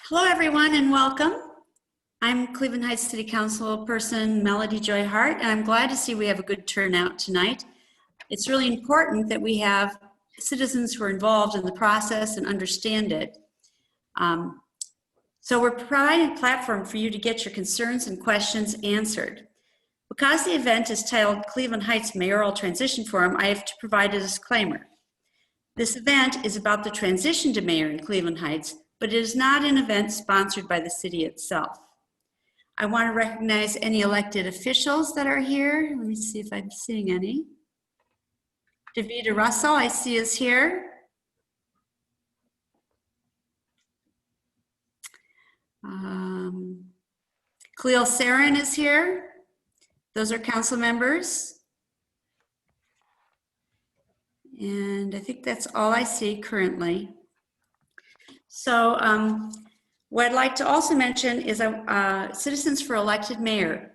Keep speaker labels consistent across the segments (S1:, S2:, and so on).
S1: Hello, everyone, and welcome. I'm Cleveland Heights City Council person Melody Joy Hart, and I'm glad to see we have a good turnout tonight. It's really important that we have citizens who are involved in the process and understand it. So we're providing a platform for you to get your concerns and questions answered. Because the event is titled Cleveland Heights Mayoral Transition Forum, I have to provide a disclaimer. This event is about the transition to mayor in Cleveland Heights, but it is not an event sponsored by the city itself. I want to recognize any elected officials that are here. Let me see if I'm seeing any. Davida Russell, I see, is here. Khalil Sarin is here. Those are council members. And I think that's all I see currently. So what I'd like to also mention is Citizens for Elected Mayor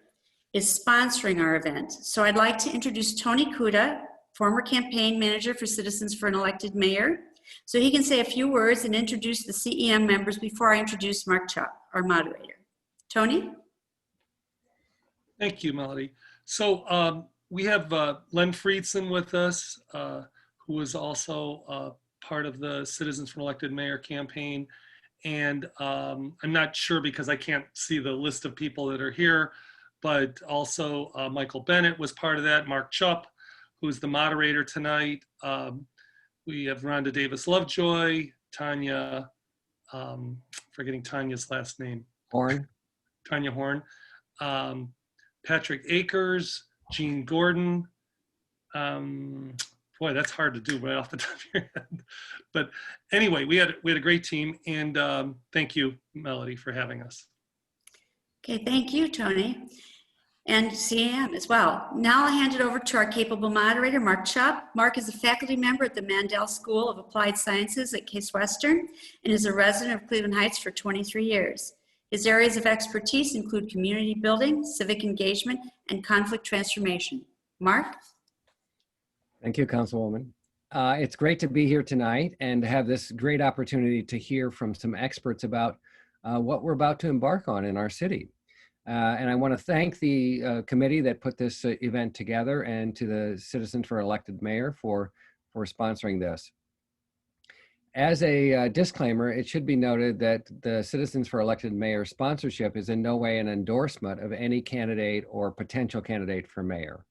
S1: is sponsoring our event. So I'd like to introduce Tony Kuda, former campaign manager for Citizens for an Elected Mayor. So he can say a few words and introduce the CEM members before I introduce Mark Chuck, our moderator. Tony?
S2: Thank you, Melody. So we have Len Friedson with us, who is also part of the Citizens for an Elected Mayor campaign. And I'm not sure because I can't see the list of people that are here, but also Michael Bennett was part of that, Mark Chupp, who's the moderator tonight. We have Rhonda Davis Lovejoy, Tanya, forgetting Tanya's last name.
S3: Horn.
S2: Tanya Horn, Patrick Akers, Jean Gordon. Boy, that's hard to do right off the top of your head. But anyway, we had a great team, and thank you, Melody, for having us.
S1: Okay, thank you, Tony, and CM as well. Now I'll hand it over to our capable moderator, Mark Chubb. Mark is a faculty member at the Mandel School of Applied Sciences at Case Western and is a resident of Cleveland Heights for 23 years. His areas of expertise include community building, civic engagement, and conflict transformation. Mark?
S3: Thank you, Councilwoman. It's great to be here tonight and to have this great opportunity to hear from some experts about what we're about to embark on in our city. And I want to thank the committee that put this event together and to the Citizens for Elected Mayor for sponsoring this. As a disclaimer, it should be noted that the Citizens for Elected Mayor sponsorship is in no way an endorsement of any candidate or potential candidate for mayor.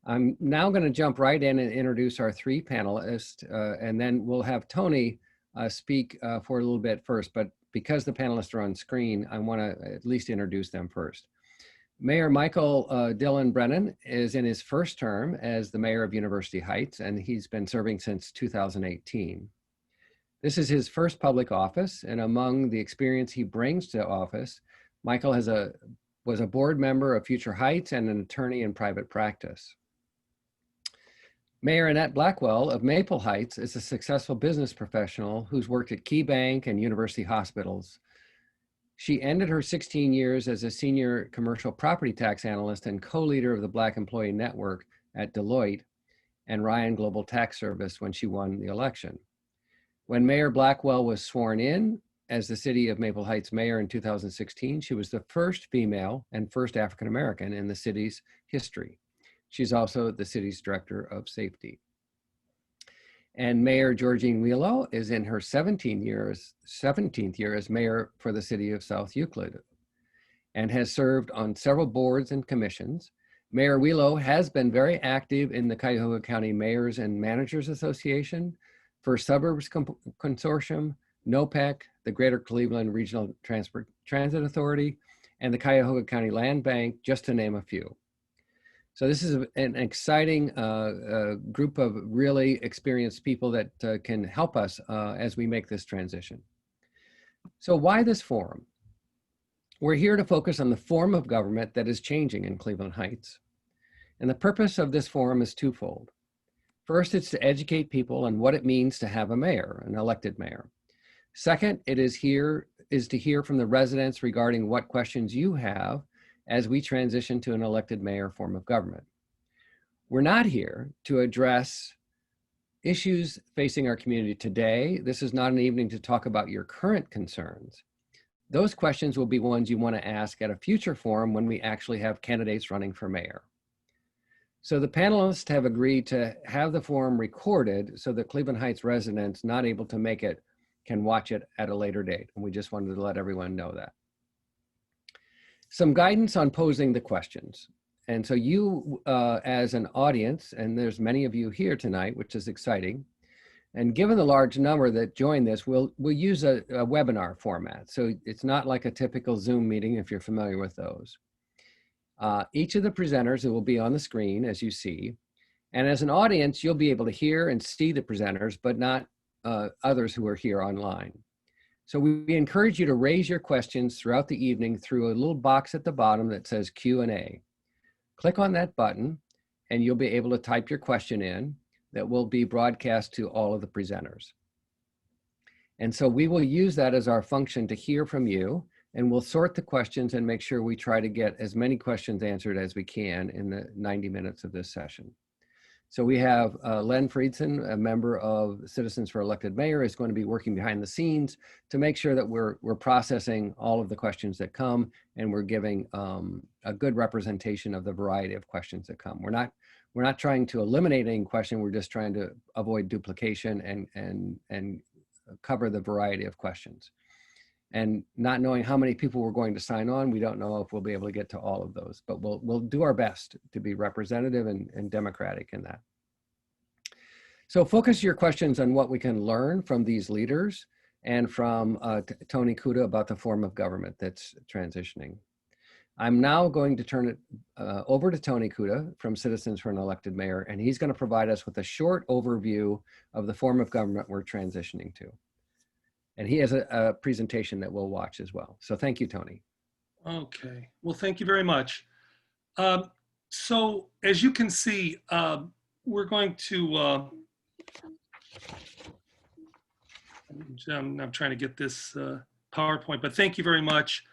S3: I'm now going to jump right in and introduce our three panelists, and then we'll have Tony speak for a little bit first, but because the panelists are on screen, I want to at least introduce them first. Mayor Michael Dillon Brennan is in his first term as the mayor of University Heights, and he's been serving since 2018. This is his first public office, and among the experience he brings to office, Michael was a board member of Future Heights and an attorney in private practice. Mayor Annette Blackwell of Maple Heights is a successful business professional who's worked at Key Bank and University Hospitals. She ended her 16 years as a senior commercial property tax analyst and co-leader of the Black Employee Network at Deloitte and Ryan Global Tax Service when she won the election. When Mayor Blackwell was sworn in as the city of Maple Heights mayor in 2016, she was the first female and first African-American in the city's history. She's also the city's director of safety. And Mayor Georgine Wheelow is in her 17th year as mayor for the city of South Euclid and has served on several boards and commissions. Mayor Wheelow has been very active in the Cuyahoga County Mayors and Managers Association, First Suburbs Consortium, NOPEC, the Greater Cleveland Regional Transit Authority, and the Cuyahoga County Land Bank, just to name a few. So this is an exciting group of really experienced people that can help us as we make this transition. So why this forum? We're here to focus on the form of government that is changing in Cleveland Heights. And the purpose of this forum is twofold. First, it's to educate people on what it means to have a mayor, an elected mayor. Second, it is to hear from the residents regarding what questions you have as we transition to an elected mayor form of government. We're not here to address issues facing our community today. This is not an evening to talk about your current concerns. Those questions will be ones you want to ask at a future forum when we actually have candidates running for mayor. So the panelists have agreed to have the forum recorded so that Cleveland Heights residents not able to make it can watch it at a later date. And we just wanted to let everyone know that. Some guidance on posing the questions. And so you, as an audience, and there's many of you here tonight, which is exciting. And given the large number that join this, we'll use a webinar format. So it's not like a typical Zoom meeting, if you're familiar with those. Each of the presenters will be on the screen, as you see. And as an audience, you'll be able to hear and see the presenters, but not others who are here online. So we encourage you to raise your questions throughout the evening through a little box at the bottom that says Q&A. Click on that button, and you'll be able to type your question in that will be broadcast to all of the presenters. And so we will use that as our function to hear from you, and we'll sort the questions and make sure we try to get as many questions answered as we can in the 90 minutes of this session. So we have Len Friedson, a member of Citizens for Elected Mayor, is going to be working behind the scenes to make sure that we're processing all of the questions that come, and we're giving a good representation of the variety of questions that come. We're not trying to eliminate any question. We're just trying to avoid duplication and cover the variety of questions. And not knowing how many people we're going to sign on, we don't know if we'll be able to get to all of those, but we'll do our best to be representative and democratic in that. So focus your questions on what we can learn from these leaders and from Tony Kuda about the form of government that's transitioning. I'm now going to turn it over to Tony Kuda from Citizens for an Elected Mayor, and he's going to provide us with a short overview of the form of government we're transitioning to. And he has a presentation that we'll watch as well. So thank you, Tony.
S2: Okay, well, thank you very much. So as you can see, we're going to, I'm trying to get this PowerPoint, but thank you very much.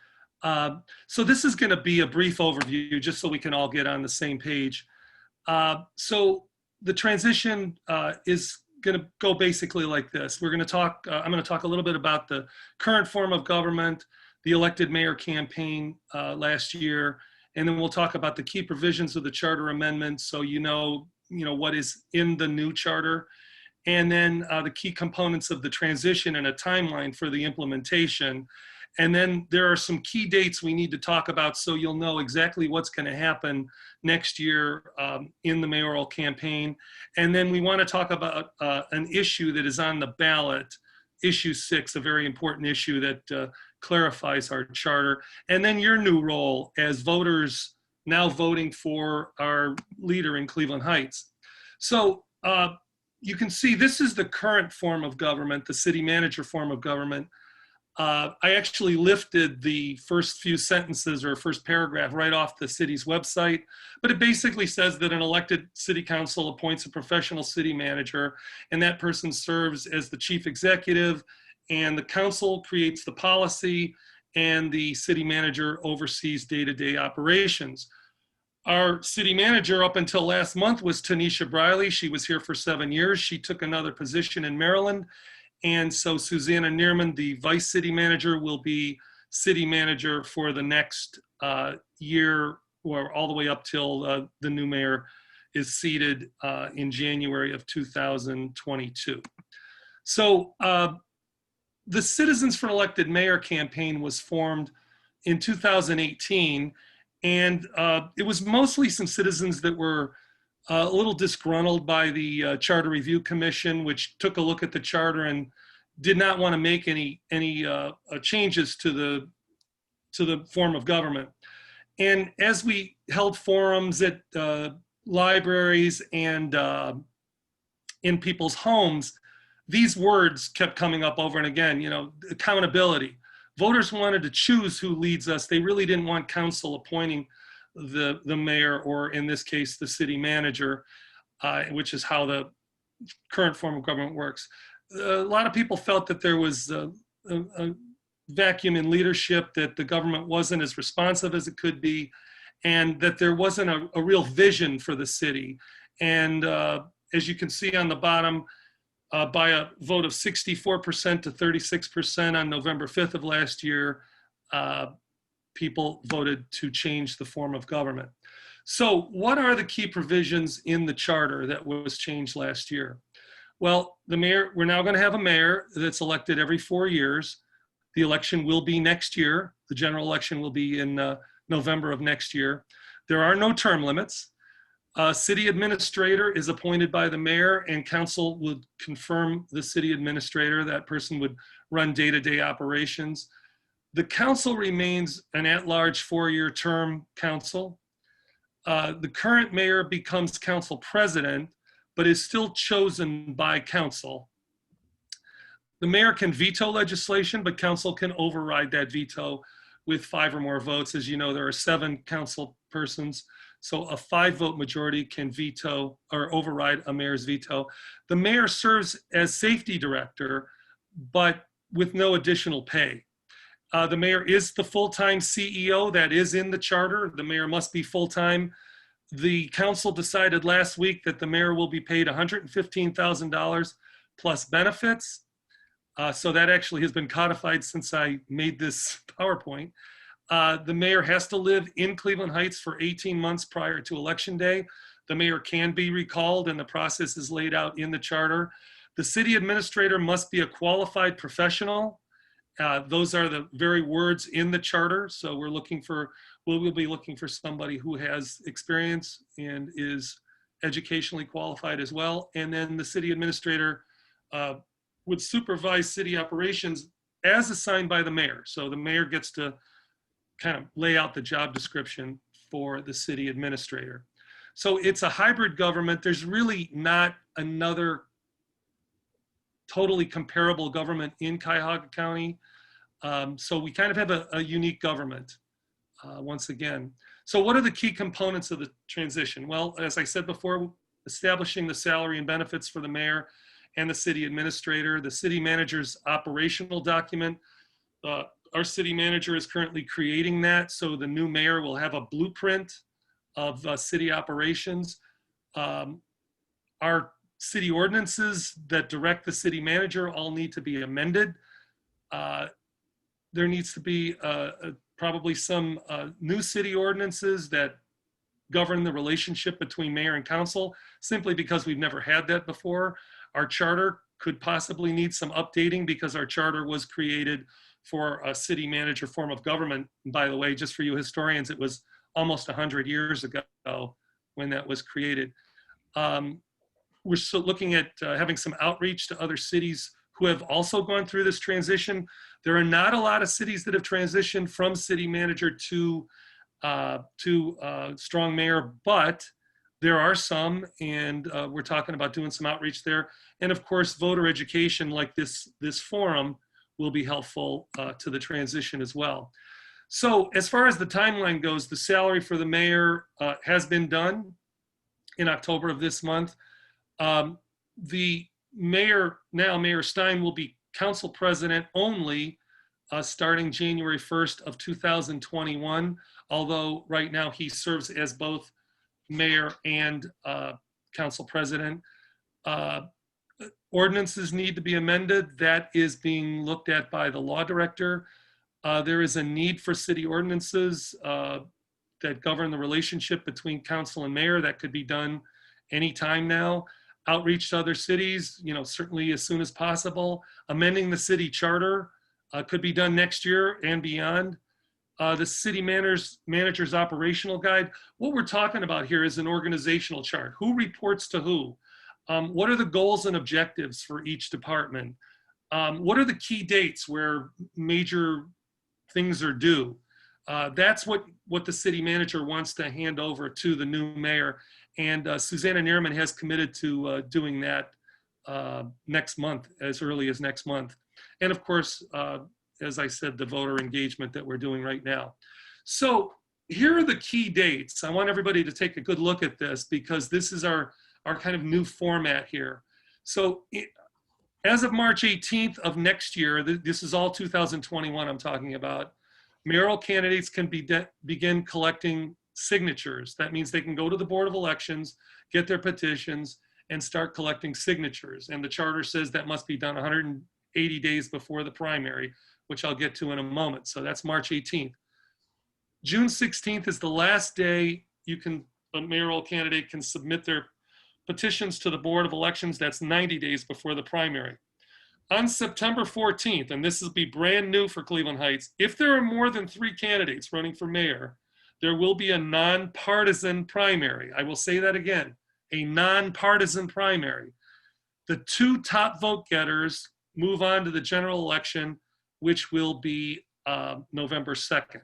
S2: So this is going to be a brief overview just so we can all get on the same page. So the transition is going to go basically like this. We're going to talk, I'm going to talk a little bit about the current form of government, the elected mayor campaign last year, and then we'll talk about the key provisions of the charter amendment so you know what is in the new charter, and then the key components of the transition and a timeline for the implementation. And then there are some key dates we need to talk about so you'll know exactly what's going to happen next year in the mayoral campaign. And then we want to talk about an issue that is on the ballot, issue 6, a very important issue that clarifies our charter. And then your new role as voters now voting for our leader in Cleveland Heights. So you can see this is the current form of government, the city manager form of government. I actually lifted the first few sentences or first paragraph right off the city's website, but it basically says that an elected city council appoints a professional city manager, and that person serves as the chief executive, and the council creates the policy, and the city manager oversees day-to-day operations. Our city manager up until last month was Tanisha Briley. She was here for 7 years. She took another position in Maryland. And so Susanna Neerman, the vice city manager, will be city manager for the next year, or all the way up till the new mayor is seated in January of 2022. So the Citizens for an Elected Mayor campaign was formed in 2018, and it was mostly some citizens that were a little disgruntled by the Charter Review Commission, which took a look at the charter and did not want to make any changes to the form of government. And as we held forums at libraries and in people's homes, these words kept coming up over and again. Accountability. Voters wanted to choose who leads us. They really didn't want council appointing the mayor, or in this case, the city manager, which is how the current form of government works. A lot of people felt that there was a vacuum in leadership, that the government wasn't as responsive as it could be, and that there wasn't a real vision for the city. And as you can see on the bottom, by a vote of 64% to 36% on November 5th of last year, people voted to change the form of government. So what are the key provisions in the charter that was changed last year? Well, the mayor, we're now going to have a mayor that's elected every 4 years. The election will be next year. The general election will be in November of next year. There are no term limits. City administrator is appointed by the mayor, and council would confirm the city administrator. That person would run day-to-day operations. The council remains an at-large 4-year term council. The current mayor becomes council president, but is still chosen by council. The mayor can veto legislation, but council can override that veto with 5 or more votes. As you know, there are 7 council persons, so a 5-vote majority can veto or override a mayor's veto. The mayor serves as safety director, but with no additional pay. The mayor is the full-time CEO. That is in the charter. The mayor must be full-time. The council decided last week that the mayor will be paid $115,000 plus benefits. So that actually has been codified since I made this PowerPoint. The mayor has to live in Cleveland Heights for 18 months prior to election day. The mayor can be recalled, and the process is laid out in the charter. The city administrator must be a qualified professional. Those are the very words in the charter. So we'll be looking for somebody who has experience and is educationally qualified as well. And then the city administrator would supervise city operations as assigned by the mayor. So the mayor gets to kind of lay out the job description for the city administrator. So it's a hybrid government. There's really not another totally comparable government in Cuyahoga County. So we kind of have a unique government once again. So what are the key components of the transition? Well, as I said before, establishing the salary and benefits for the mayor and the city administrator, the city manager's operational document. Our city manager is currently creating that, so the new mayor will have a blueprint of city operations. Our city ordinances that direct the city manager all need to be amended. There needs to be probably some new city ordinances that govern the relationship between mayor and council, simply because we've never had that before. Our charter could possibly need some updating because our charter was created for a city manager form of government. And by the way, just for you historians, it was almost 100 years ago when that was created. We're still looking at having some outreach to other cities who have also gone through this transition. There are not a lot of cities that have transitioned from city manager to strong mayor, but there are some, and we're talking about doing some outreach there. And of course, voter education like this forum will be helpful to the transition as well. So as far as the timeline goes, the salary for the mayor has been done in October of this month. The mayor, now Mayor Stein, will be council president only starting January 1st of 2021, although right now he serves as both mayor and council president. Ordinances need to be amended. That is being looked at by the law director. There is a need for city ordinances that govern the relationship between council and mayor. That could be done anytime now. Outreach to other cities, certainly as soon as possible. Amending the city charter could be done next year and beyond. The city manager's operational guide. What we're talking about here is an organizational chart. Who reports to who? What are the goals and objectives for each department? What are the key dates where major things are due? That's what the city manager wants to hand over to the new mayor. And Susanna Neerman has committed to doing that next month, as early as next month. And of course, as I said, the voter engagement that we're doing right now. So here are the key dates. I want everybody to take a good look at this because this is our kind of new format here. So as of March 18th of next year, this is all 2021 I'm talking about, mayoral candidates can begin collecting signatures. That means they can go to the Board of Elections, get their petitions, and start collecting signatures. And the charter says that must be done 180 days before the primary, which I'll get to in a moment. So that's March 18th. June 16th is the last day a mayoral candidate can submit their petitions to the Board of Elections. That's 90 days before the primary. On September 14th, and this will be brand new for Cleveland Heights, if there are more than 3 candidates running for mayor, there will be a nonpartisan primary. I will say that again, a nonpartisan primary. The 2 top vote getters move on to the general election, which will be November 2nd.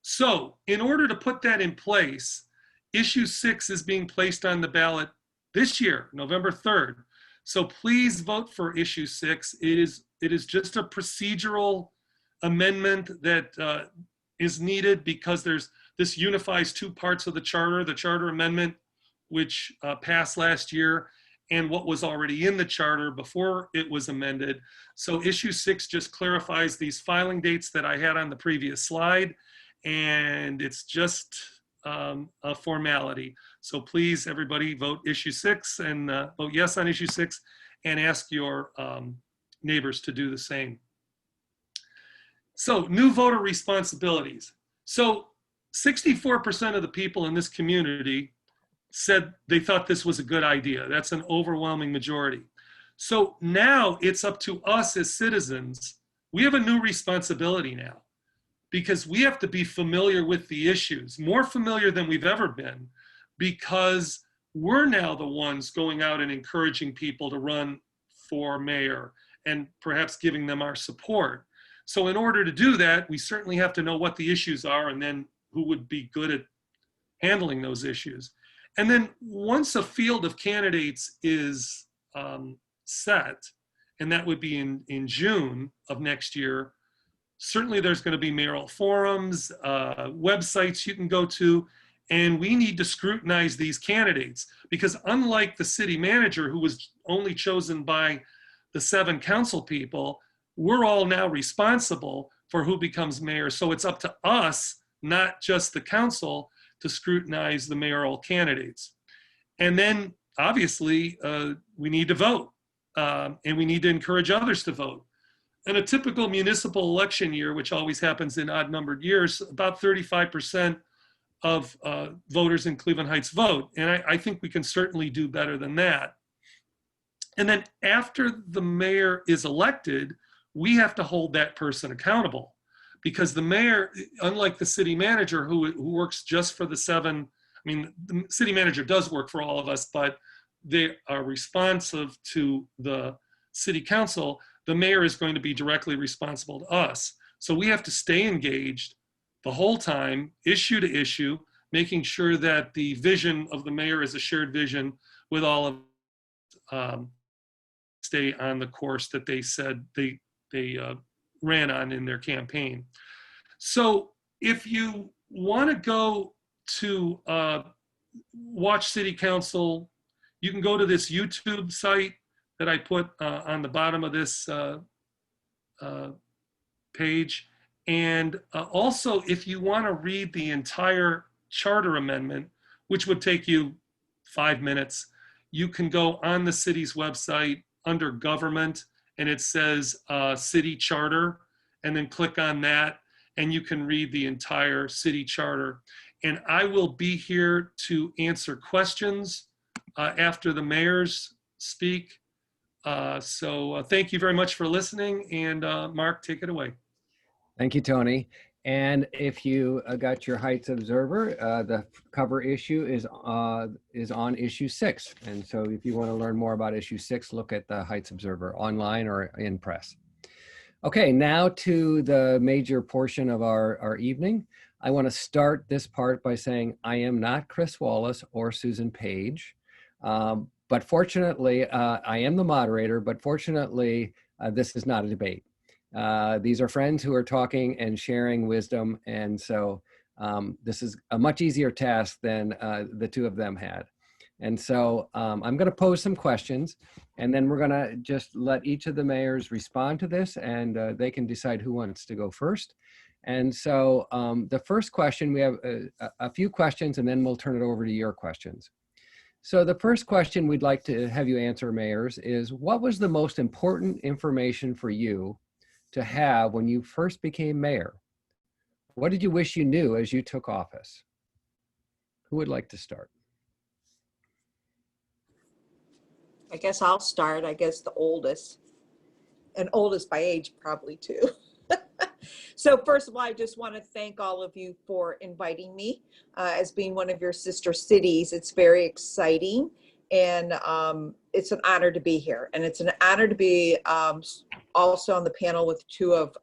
S2: So in order to put that in place, issue 6 is being placed on the ballot this year, November 3rd. So please vote for issue 6. It is just a procedural amendment that is needed because this unifies 2 parts of the charter amendment, which passed last year, and what was already in the charter before it was amended. So issue 6 just clarifies these filing dates that I had on the previous slide, and it's just a formality. So please, everybody, vote issue 6 and vote yes on issue 6, and ask your neighbors to do the same. So new voter responsibilities. So 64% of the people in this community said they thought this was a good idea. That's an overwhelming majority. So now it's up to us as citizens. We have a new responsibility now, because we have to be familiar with the issues, more familiar than we've ever been, because we're now the ones going out and encouraging people to run for mayor and perhaps giving them our support. So in order to do that, we certainly have to know what the issues are and then who would be good at handling those issues. And then once a field of candidates is set, and that would be in June of next year, certainly there's going to be mayoral forums, websites you can go to, and we need to scrutinize these candidates, because unlike the city manager, who was only chosen by the 7 council people, we're all now responsible for who becomes mayor. So it's up to us, not just the council, to scrutinize the mayoral candidates. And then obviously we need to vote, and we need to encourage others to vote. In a typical municipal election year, which always happens in odd numbered years, about 35% of voters in Cleveland Heights vote. And I think we can certainly do better than that. And then after the mayor is elected, we have to hold that person accountable, because the mayor, unlike the city manager who works just for the 7, I mean, the city manager does work for all of us, but they are responsive to the city council. The mayor is going to be directly responsible to us. So we have to stay engaged the whole time, issue to issue, making sure that the vision of the mayor is a shared vision with all of stay on the course that they said they ran on in their campaign. So if you want to go to watch city council, you can go to this YouTube site that I put on the bottom of this page. And also, if you want to read the entire charter amendment, which would take you 5 minutes, you can go on the city's website under government, and it says city charter, and then click on that, and you can read the entire city charter. And I will be here to answer questions after the mayors speak. So thank you very much for listening, and Mark, take it away.
S3: Thank you, Tony. And if you got your Heights Observer, the cover issue is on issue 6. And so if you want to learn more about issue 6, look at the Heights Observer online or in press. Okay, now to the major portion of our evening. I want to start this part by saying I am not Chris Wallace or Susan Page. But fortunately, I am the moderator, but fortunately, this is not a debate. These are friends who are talking and sharing wisdom, and so this is a much easier task than the 2 of them had. And so I'm going to pose some questions, and then we're going to just let each of the mayors respond to this, and they can decide who wants to go first. And so the first question, we have a few questions, and then we'll turn it over to your questions. So the first question we'd like to have you answer, mayors, is what was the most important information for you to have when you first became mayor? What did you wish you knew as you took office? Who would like to start?
S4: I guess I'll start. I guess the oldest, and oldest by age probably too. So first of all, I just want to thank all of you for inviting me as being one of your sister cities. It's very exciting, and it's an honor to be here. And it's an honor to be also on the panel with two of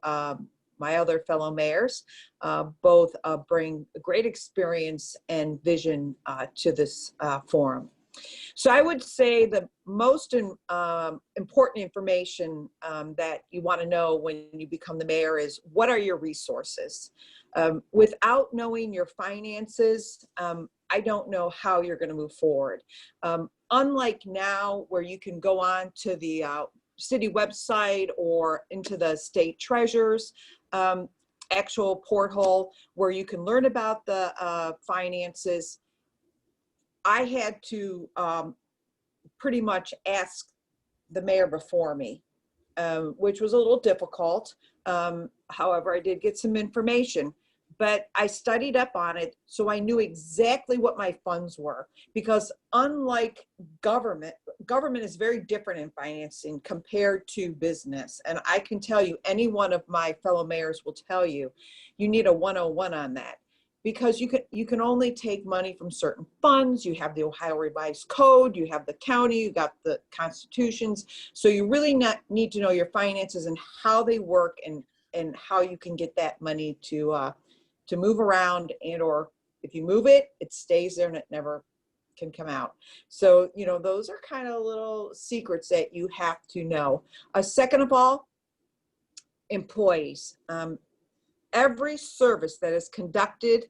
S4: my other fellow mayors. Both bring a great experience and vision to this forum. So I would say the most important information that you want to know when you become the mayor is what are your resources? Without knowing your finances, I don't know how you're going to move forward. Unlike now where you can go on to the city website or into the state treasurer's actual portal where you can learn about the finances, I had to pretty much ask the mayor before me, which was a little difficult. However, I did get some information, but I studied up on it so I knew exactly what my funds were. Because unlike government is very different in financing compared to business. And I can tell you, any one of my fellow mayors will tell you, you need a 101 on that. Because you can only take money from certain funds. You have the Ohio Revised Code, you have the county, you got the constitutions. So you really need to know your finances and how they work and how you can get that money to move around, and or if you move it, it stays there and it never can come out. So, you know, those are kind of little secrets that you have to know. Second of all, employees. Every service that is conducted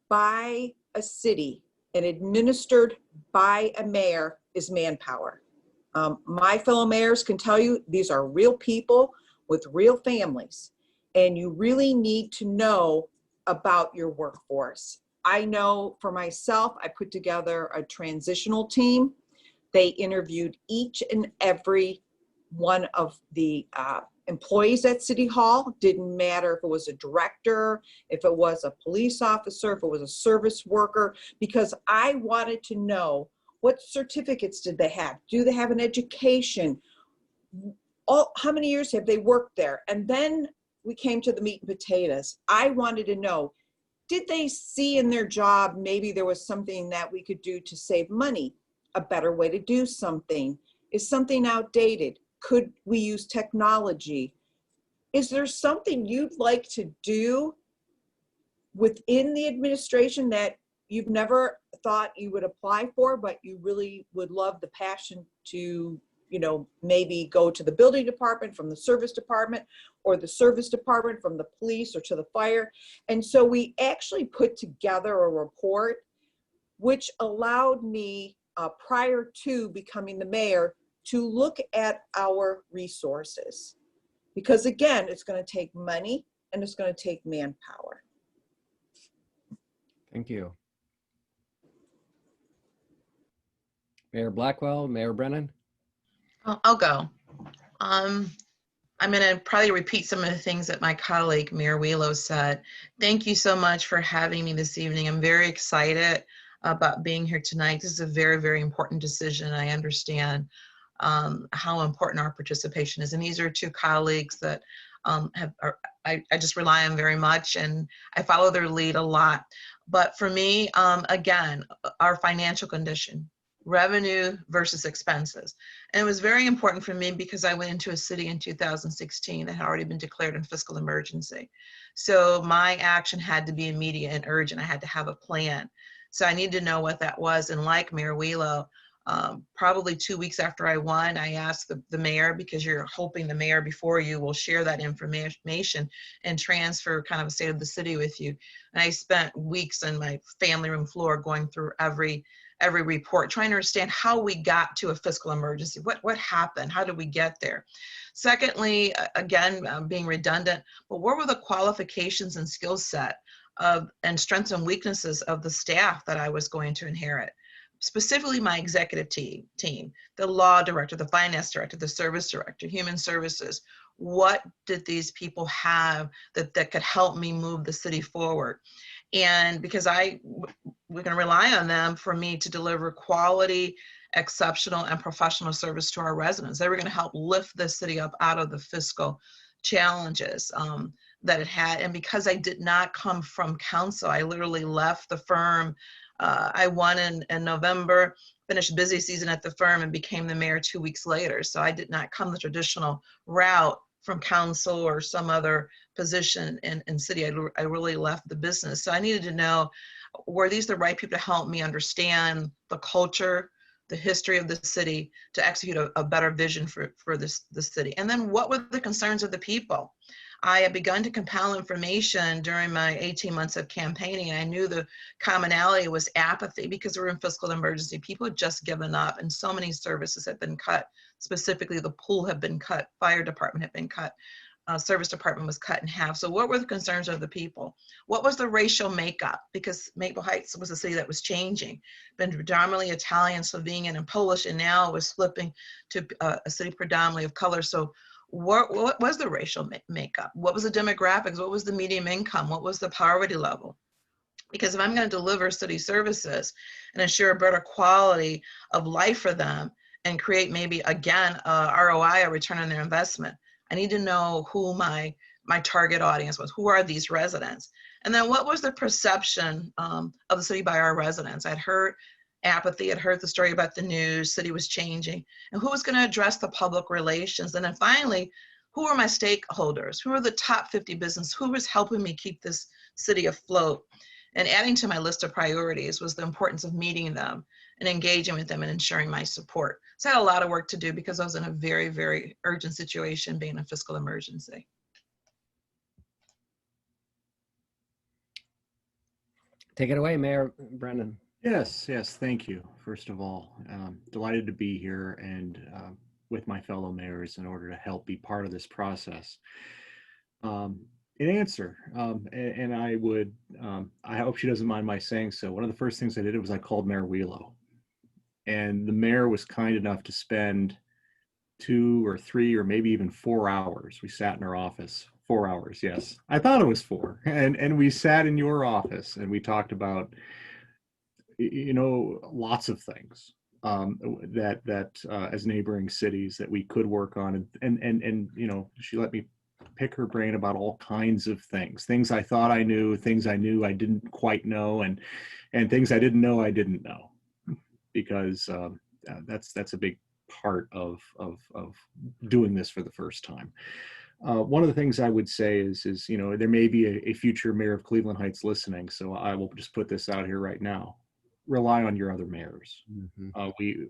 S4: by a city and administered by a mayor is manpower. My fellow mayors can tell you these are real people with real families, and you really need to know about your workforce. I know for myself, I put together a transitional team. They interviewed each and every one of the employees at City Hall. Didn't matter if it was a director, if it was a police officer, if it was a service worker, because I wanted to know what certificates did they have? Do they have an education? How many years have they worked there? And then we came to the meat and potatoes. I wanted to know, did they see in their job maybe there was something that we could do to save money? A better way to do something? Is something outdated? Could we use technology? Is there something you'd like to do within the administration that you've never thought you would apply for, but you really would love the passion to, you know, maybe go to the building department from the service department, or the service department from the police or to the fire? And so we actually put together a report which allowed me prior to becoming the mayor to look at our resources, because again, it's going to take money and it's going to take manpower.
S3: Thank you. Mayor Blackwell, Mayor Brennan.
S5: I'll go. I'm going to probably repeat some of the things that my colleague Mayor Wheelo said. Thank you so much for having me this evening. I'm very excited about being here tonight. This is a very, very important decision. I understand how important our participation is. And these are two colleagues that I just rely on very much, and I follow their lead a lot. But for me, again, our financial condition, revenue versus expenses. And it was very important for me because I went into a city in 2016 that had already been declared in fiscal emergency. So my action had to be immediate and urgent. I had to have a plan. So I needed to know what that was. And like Mayor Wheelo, probably 2 weeks after I won, I asked the mayor, because you're hoping the mayor before you will share that information and transfer kind of a state of the city with you. And I spent weeks on my family room floor going through every report, trying to understand how we got to a fiscal emergency. What happened? How did we get there? Secondly, again, being redundant, but what were the qualifications and skill set and strengths and weaknesses of the staff that I was going to inherit? specifically my executive team, the law director, the finance director, the service director, human services. What did these people have that could help me move the city forward? And because we can rely on them for me to deliver quality, exceptional, and professional service to our residents. They were going to help lift the city up out of the fiscal challenges that it had. And because I did not come from council, I literally left the firm. I won in November, finished busy season at the firm, and became the mayor 2 weeks later. So I did not come the traditional route from council or some other position in city. I really left the business. So I needed to know, were these the right people to help me understand the culture, the history of the city, to execute a better vision for the city? And then what were the concerns of the people? I had begun to compile information during my 18 months of campaigning, and I knew the commonality was apathy because we're in fiscal emergency. People had just given up, and so many services had been cut. Specifically, the pool had been cut, fire department had been cut, service department was cut in half. So what were the concerns of the people? What was the racial makeup? Because Maple Heights was a city that was changing, been predominantly Italian, Slovenian, and Polish, and now was flipping to a city predominantly of color. So what was the racial makeup? What was the demographics? What was the median income? What was the poverty level? Because if I'm going to deliver city services and ensure a better quality of life for them and create maybe, again, ROI, a return on their investment, I need to know who my target audience was. Who are these residents? And then what was the perception of the city by our residents? I'd heard apathy, I'd heard the story about the news, city was changing, and who was going to address the public relations? And then finally, who are my stakeholders? Who are the top 50 business? Who was helping me keep this city afloat? And adding to my list of priorities was the importance of meeting them and engaging with them and ensuring my support. So I had a lot of work to do because I was in a very, very urgent situation, being a fiscal emergency.
S3: Take it away, Mayor Brennan.
S6: Yes, thank you. First of all, delighted to be here and with my fellow mayors in order to help be part of this process. In answer, and I would, I hope she doesn't mind my saying so. One of the first things I did was I called Mayor Wheelo, and the mayor was kind enough to spend 2 or 3 or maybe even 4 hours. We sat in her office. 4 hours, yes. I thought it was 4, and we sat in your office and we talked about, lots of things that as neighboring cities that we could work on, and she let me pick her brain about all kinds of things I thought I knew, things I knew I didn't quite know, and things I didn't know I didn't know, because that's a big part of doing this for the first time. One of the things I would say is there may be a future mayor of Cleveland Heights listening, so I will just put this out here right now. Rely on your other mayors. Mm-hmm. We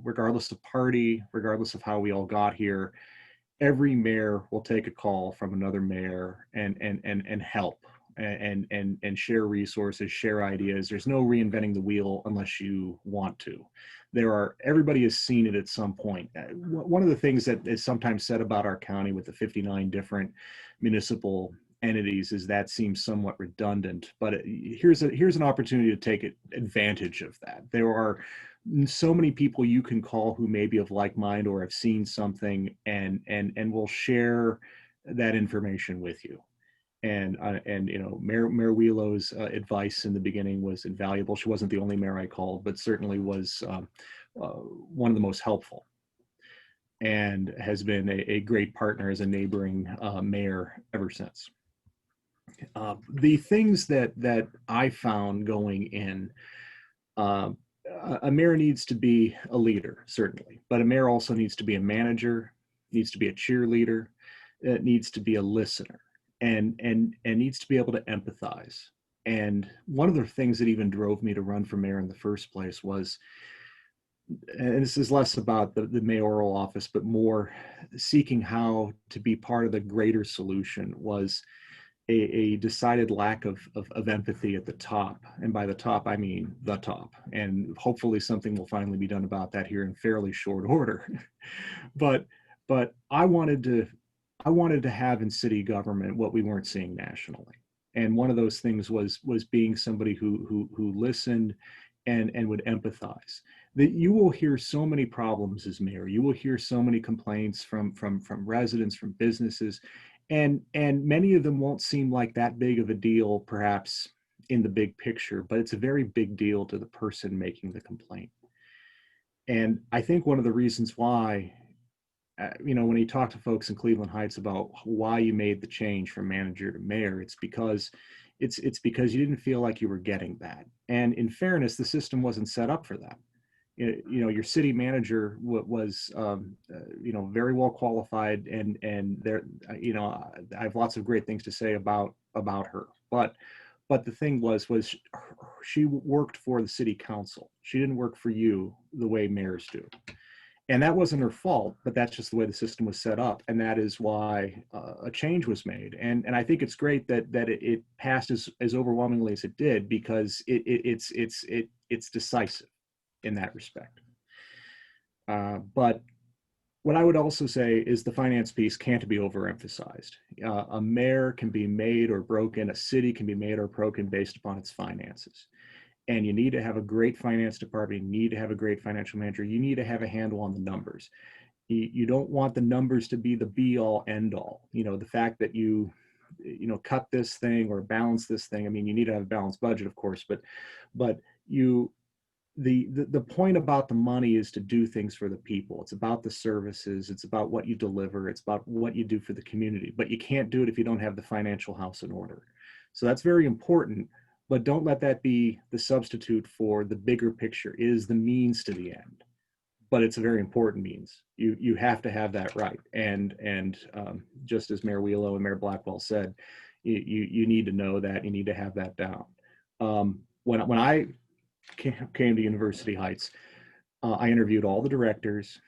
S6: regardless of party, regardless of how we all got here, every mayor will take a call from another mayor and help and share resources, share ideas. There's no reinventing the wheel unless you want to. Everybody has seen it at some point. One of the things that is sometimes said about our county with the 59 different municipal entities is that seems somewhat redundant, but here's an opportunity to take advantage of that. There are so many people you can call who may be of like mind or have seen something and will share that information with you. And Mayor Wheelo's advice in the beginning was invaluable. She wasn't the only mayor I called, but certainly was one of the most helpful, and has been a great partner as a neighboring mayor ever since. The things that I found going in, a mayor needs to be a leader, certainly, but a mayor also needs to be a manager, needs to be a cheerleader, it needs to be a listener, and needs to be able to empathize. And one of the things that even drove me to run for mayor in the first place was, and this is less about the mayoral office, but more seeking how to be part of the greater solution, was a decided lack of empathy at the top. And by the top, I mean the top. And hopefully something will finally be done about that here in fairly short order. But I wanted to have in city government what we weren't seeing nationally. And one of those things was being somebody who listened and would empathize. That you will hear so many problems as mayor. You will hear so many complaints from residents, from businesses, and many of them won't seem like that big of a deal, perhaps in the big picture, but it's a very big deal to the person making the complaint. And I think one of the reasons why, when you talk to folks in Cleveland Heights about why you made the change from manager to mayor, it's because you didn't feel like you were getting that. And in fairness, the system wasn't set up for that. Your city manager was very well qualified, and there, I have lots of great things to say about her. But the thing was she worked for the city council. She didn't work for you the way mayors do. And that wasn't her fault, but that's just the way the system was set up. And that is why a change was made. And I think it's great that it passed as overwhelmingly as it did, because it's decisive in that respect. But what I would also say is the finance piece can't be overemphasized. A mayor can be made or broken, a city can be made or broken based upon its finances. And you need to have a great finance department, you need to have a great financial manager, you need to have a handle on the numbers. You don't want the numbers to be the be all end all. The fact that you cut this thing or balance this thing. I mean, you need to have a balanced budget, of course, but the point about the money is to do things for the people. It's about the services. It's about what you deliver. It's about what you do for the community. But you can't do it if you don't have the financial house in order. So that's very important. But don't let that be the substitute for the bigger picture. It is the means to the end. But it's a very important means. You have to have that right. And just as Mayor Wheelo and Mayor Blackwell said, you need to know that. You need to have that down. When I came to University Heights, I interviewed all the directors.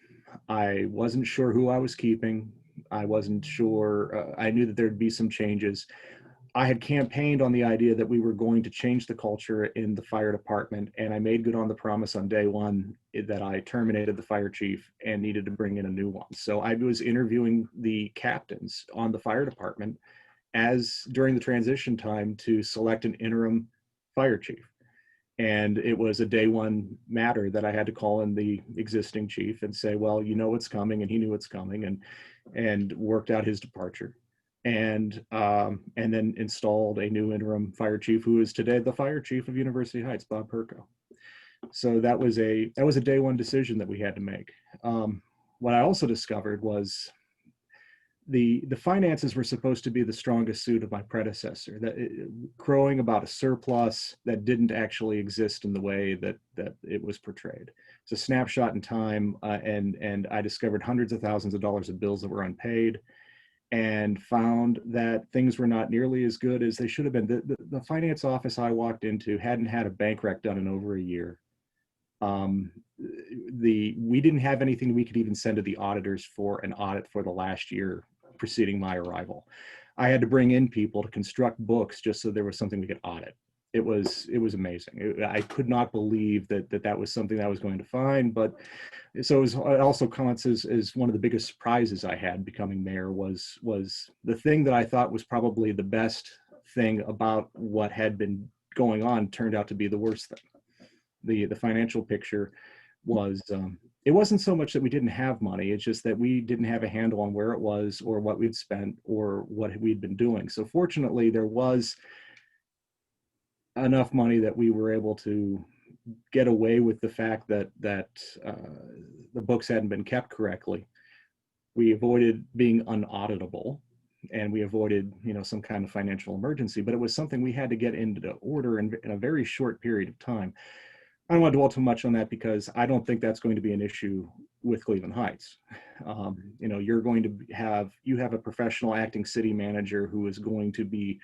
S6: I wasn't sure who I was keeping. I wasn't sure. I knew that there'd be some changes. I had campaigned on the idea that we were going to change the culture in the fire department, and I made good on the promise on day one that I terminated the fire chief and needed to bring in a new one. So I was interviewing the captains on the fire department during the transition time to select an interim fire chief. And it was a day one matter that I had to call in the existing chief and say, well, you know what's coming, and he knew what's coming, and worked out his departure. And then installed a new interim fire chief, who is today the fire chief of University Heights, Bob Perko. So that was a day one decision that we had to make. What I also discovered was the finances were supposed to be the strongest suit of my predecessor, crowing about a surplus that didn't actually exist in the way that it was portrayed. It's a snapshot in time, and I discovered hundreds of thousands of dollars of bills that were unpaid, and found that things were not nearly as good as they should have been. The finance office I walked into hadn't had a bank rec done in over a year. We didn't have anything we could even send to the auditors for an audit for the last year preceding my arrival. I had to bring in people to construct books just so there was something we could audit. It was amazing. I could not believe that was something that I was going to find. But so it also counts as one of the biggest surprises I had becoming mayor was the thing that I thought was probably the best thing about what had been going on turned out to be the worst thing. The financial picture was, it wasn't so much that we didn't have money, it's just that we didn't have a handle on where it was or what we'd spent or what we'd been doing. So fortunately, there was enough money that we were able to get away with the fact that the books hadn't been kept correctly. We avoided being unauditable, and we avoided some kind of financial emergency, but it was something we had to get into order in a very short period of time. I don't want to dwell too much on that because I don't think that's going to be an issue with Cleveland Heights. You're going to have a professional acting city manager who is going to be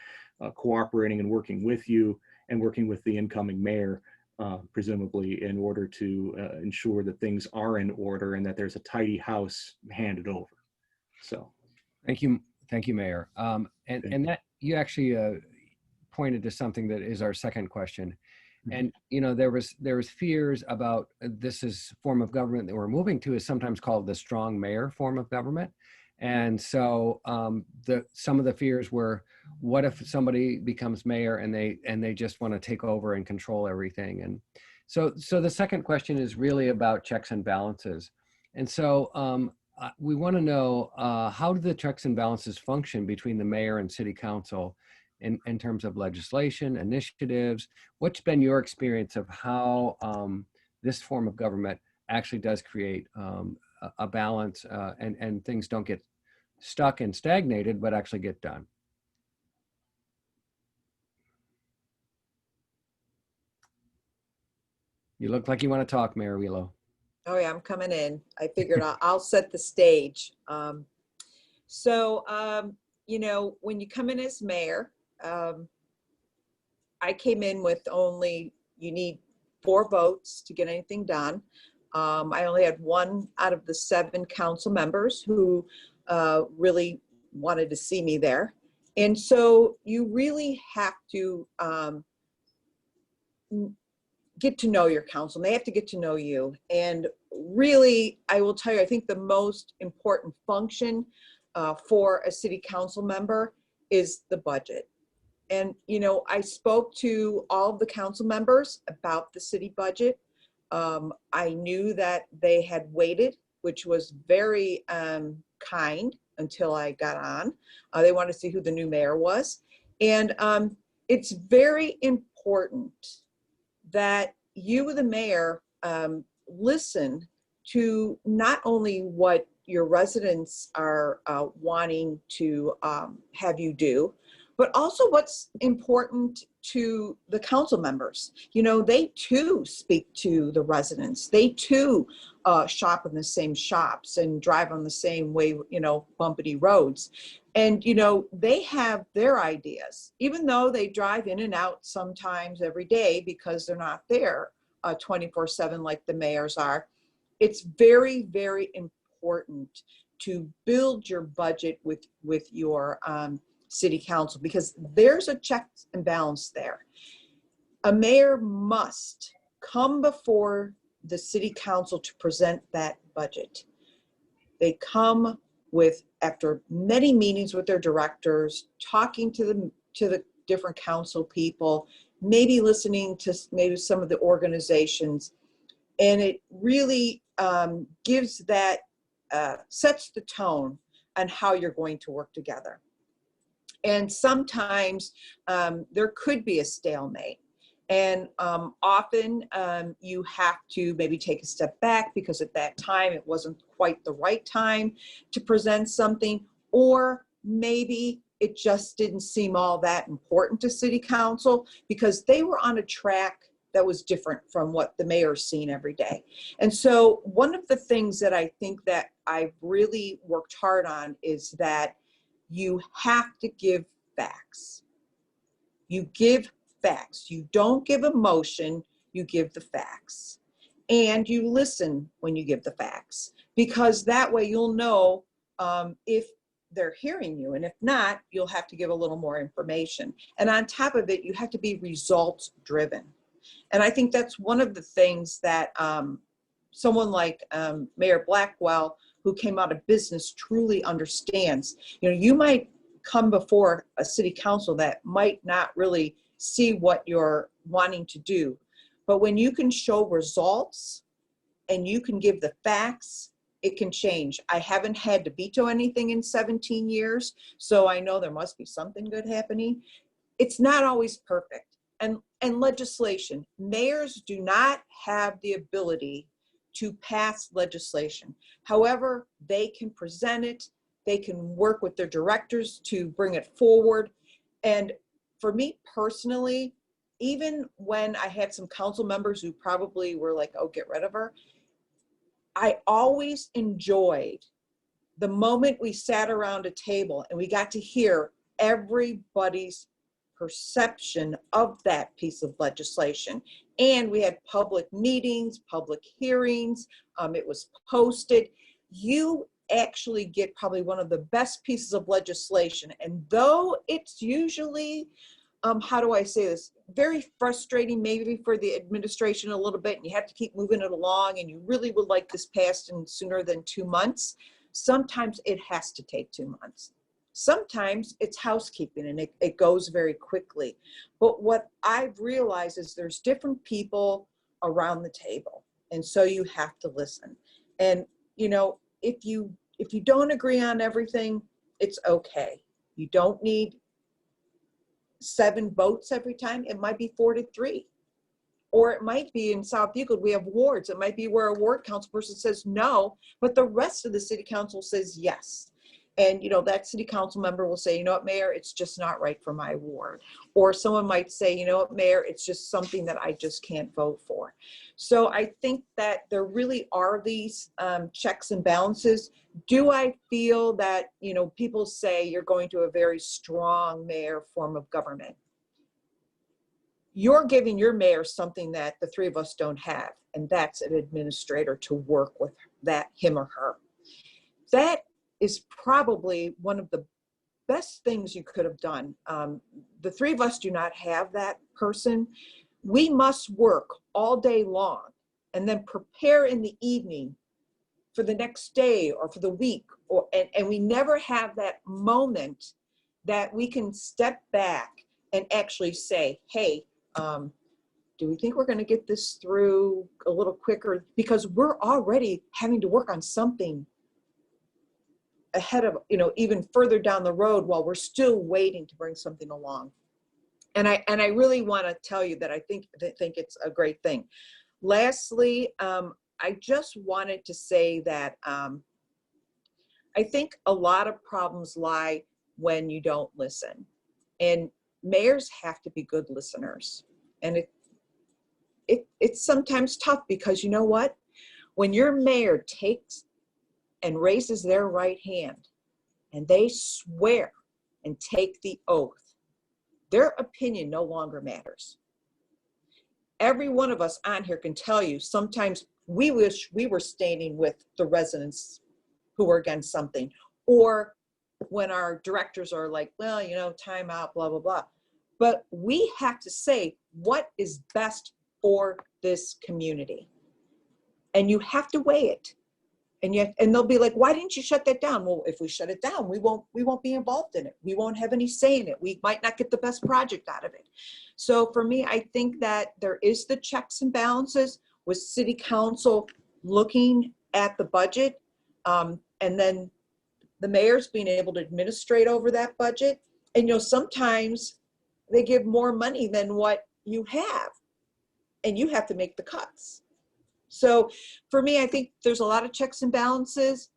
S6: cooperating and working with you and working with the incoming mayor, presumably, in order to ensure that things are in order and that there's a tidy house handed over. So,
S3: thank you, Mayor. And that you actually pointed to something that is our second question. And there was fears about this form of government that we're moving to is sometimes called the strong mayor form of government. And so some of the fears were, what if somebody becomes mayor and they just want to take over and control everything? And So the second question is really about checks and balances. And so we want to know how do the checks and balances function between the mayor and city council in terms of legislation, initiatives? What's been your experience of how this form of government actually does create a balance and things don't get stuck and stagnated, but actually get done? You look like you want to talk, Mayor Wheelo.
S4: Oh yeah, I'm coming in. I figured I'll set the stage. You know, when you come in as mayor, I came in with only, you need 4 votes to get anything done. I only had 1 out of the 7 council members who really wanted to see me there. And so you really have to get to know your council. They have to get to know you. And really, I will tell you, I think the most important function for a city council member is the budget. And, you know, I spoke to all of the council members about the city budget. I knew that they had waited, which was very kind until I got on. They wanted to see who the new mayor was. And it's very important that you, the mayor, listen to not only what your residents are wanting to have you do, but also what's important to the council members. You know, they too speak to the residents. They too shop in the same shops and drive on the same way, you know, bumpity roads. And, you know, they have their ideas, even though they drive in and out sometimes every day because they're not there 24/7 like the mayors are. It's very, very important to build your budget with your city council, because there's a check and balance there. A mayor must come before the city council to present that budget. They come with, after many meetings with their directors, talking to the different council people, maybe listening to maybe some of the organizations, and it really gives that, sets the tone on how you're going to work together. And sometimes there could be a stalemate. And often you have to maybe take a step back because at that time it wasn't quite the right time to present something, or maybe it just didn't seem all that important to city council because they were on a track that was different from what the mayor's seen every day. And so one of the things that I think that I've really worked hard on is that you have to give facts. You give facts. You don't give emotion, you give the facts. And you listen when you give the facts, because that way you'll know if they're hearing you. And if not, you'll have to give a little more information. And on top of it, you have to be results driven. And I think that's one of the things that someone like Mayor Blackwell, who came out of business, truly understands. You know, you might come before a city council that might not really see what you're wanting to do, but when you can show results and you can give the facts, it can change. I haven't had to veto anything in 17 years, so I know there must be something good happening. It's not always perfect. And legislation, mayors do not have the ability to pass legislation. However, they can present it, they can work with their directors to bring it forward. And for me personally, even when I had some council members who probably were like, oh, get rid of her, I always enjoyed the moment we sat around a table and we got to hear everybody's perception of that piece of legislation. And we had public meetings, public hearings, it was posted. You actually get probably one of the best pieces of legislation. And though it's usually, how do I say this, very frustrating maybe for the administration a little bit, and you have to keep moving it along, and you really would like this passed in sooner than 2 months, sometimes it has to take 2 months. Sometimes it's housekeeping and it goes very quickly. But what I've realized is there's different people around the table. And so you have to listen. And, you know, if you don't agree on everything, it's okay. You don't need 7 votes every time. It might be 4-3. Or it might be in South Euclid, we have wards. It might be where a ward council person says no, but the rest of the city council says yes. And, you know, that city council member will say, you know what, Mayor, it's just not right for my ward. Or someone might say, you know what, Mayor, it's just something that I just can't vote for. So I think that there really are these checks and balances. Do I feel that, you know, people say you're going to a very strong mayor form of government? You're giving your mayor something that the 3 of us don't have, and that's an administrator to work with that, him or her. That is probably one of the best things you could have done. The 3 of us do not have that person. We must work all day long and then prepare in the evening for the next day or for the week, and we never have that moment that we can step back and actually say, hey, do we think we're going to get this through a little quicker? Because we're already having to work on something ahead of, you know, even further down the road while we're still waiting to bring something along. And I really want to tell you that I think it's a great thing. Lastly, I just wanted to say that I think a lot of problems lie when you don't listen. And mayors have to be good listeners. And it's sometimes tough because, you know what? When your mayor takes and raises their right hand and they swear and take the oath, their opinion no longer matters. Every one of us on here can tell you sometimes we wish we were standing with the residents who were against something, or when our directors are like, well, you know, time out, blah, blah, blah. But we have to say what is best for this community. And you have to weigh it. And they'll be like, why didn't you shut that down? Well, if we shut it down, we won't be involved in it. We won't have any say in it. We might not get the best project out of it. So for me, I think that there is the checks and balances with city council looking at the budget, and then the mayor's being able to administrate over that budget. And, you know, sometimes they give more money than what you have, and you have to make the cuts. So for me, I think there's a lot of checks and balances.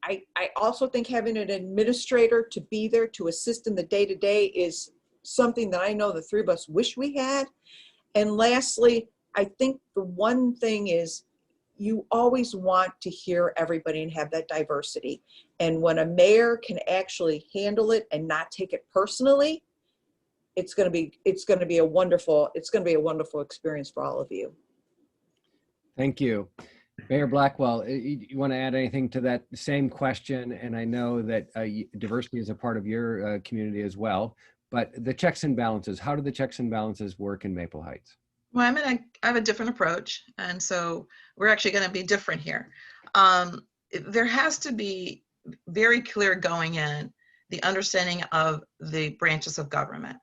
S4: I also think having an administrator to be there to assist in the day-to-day is something that I know the 3 of us wish we had. And lastly, I think the one thing is you always want to hear everybody and have that diversity. And when a mayor can actually handle it and not take it personally, it's going to be a wonderful experience for all of you.
S3: Thank you. Mayor Blackwell, you want to add anything to that same question? And I know that diversity is a part of your community as well, but the checks and balances, how do the checks and balances work in Maple Heights?
S5: Well, I have a different approach, and so we're actually going to be different here. There has to be very clear going in the understanding of the branches of government.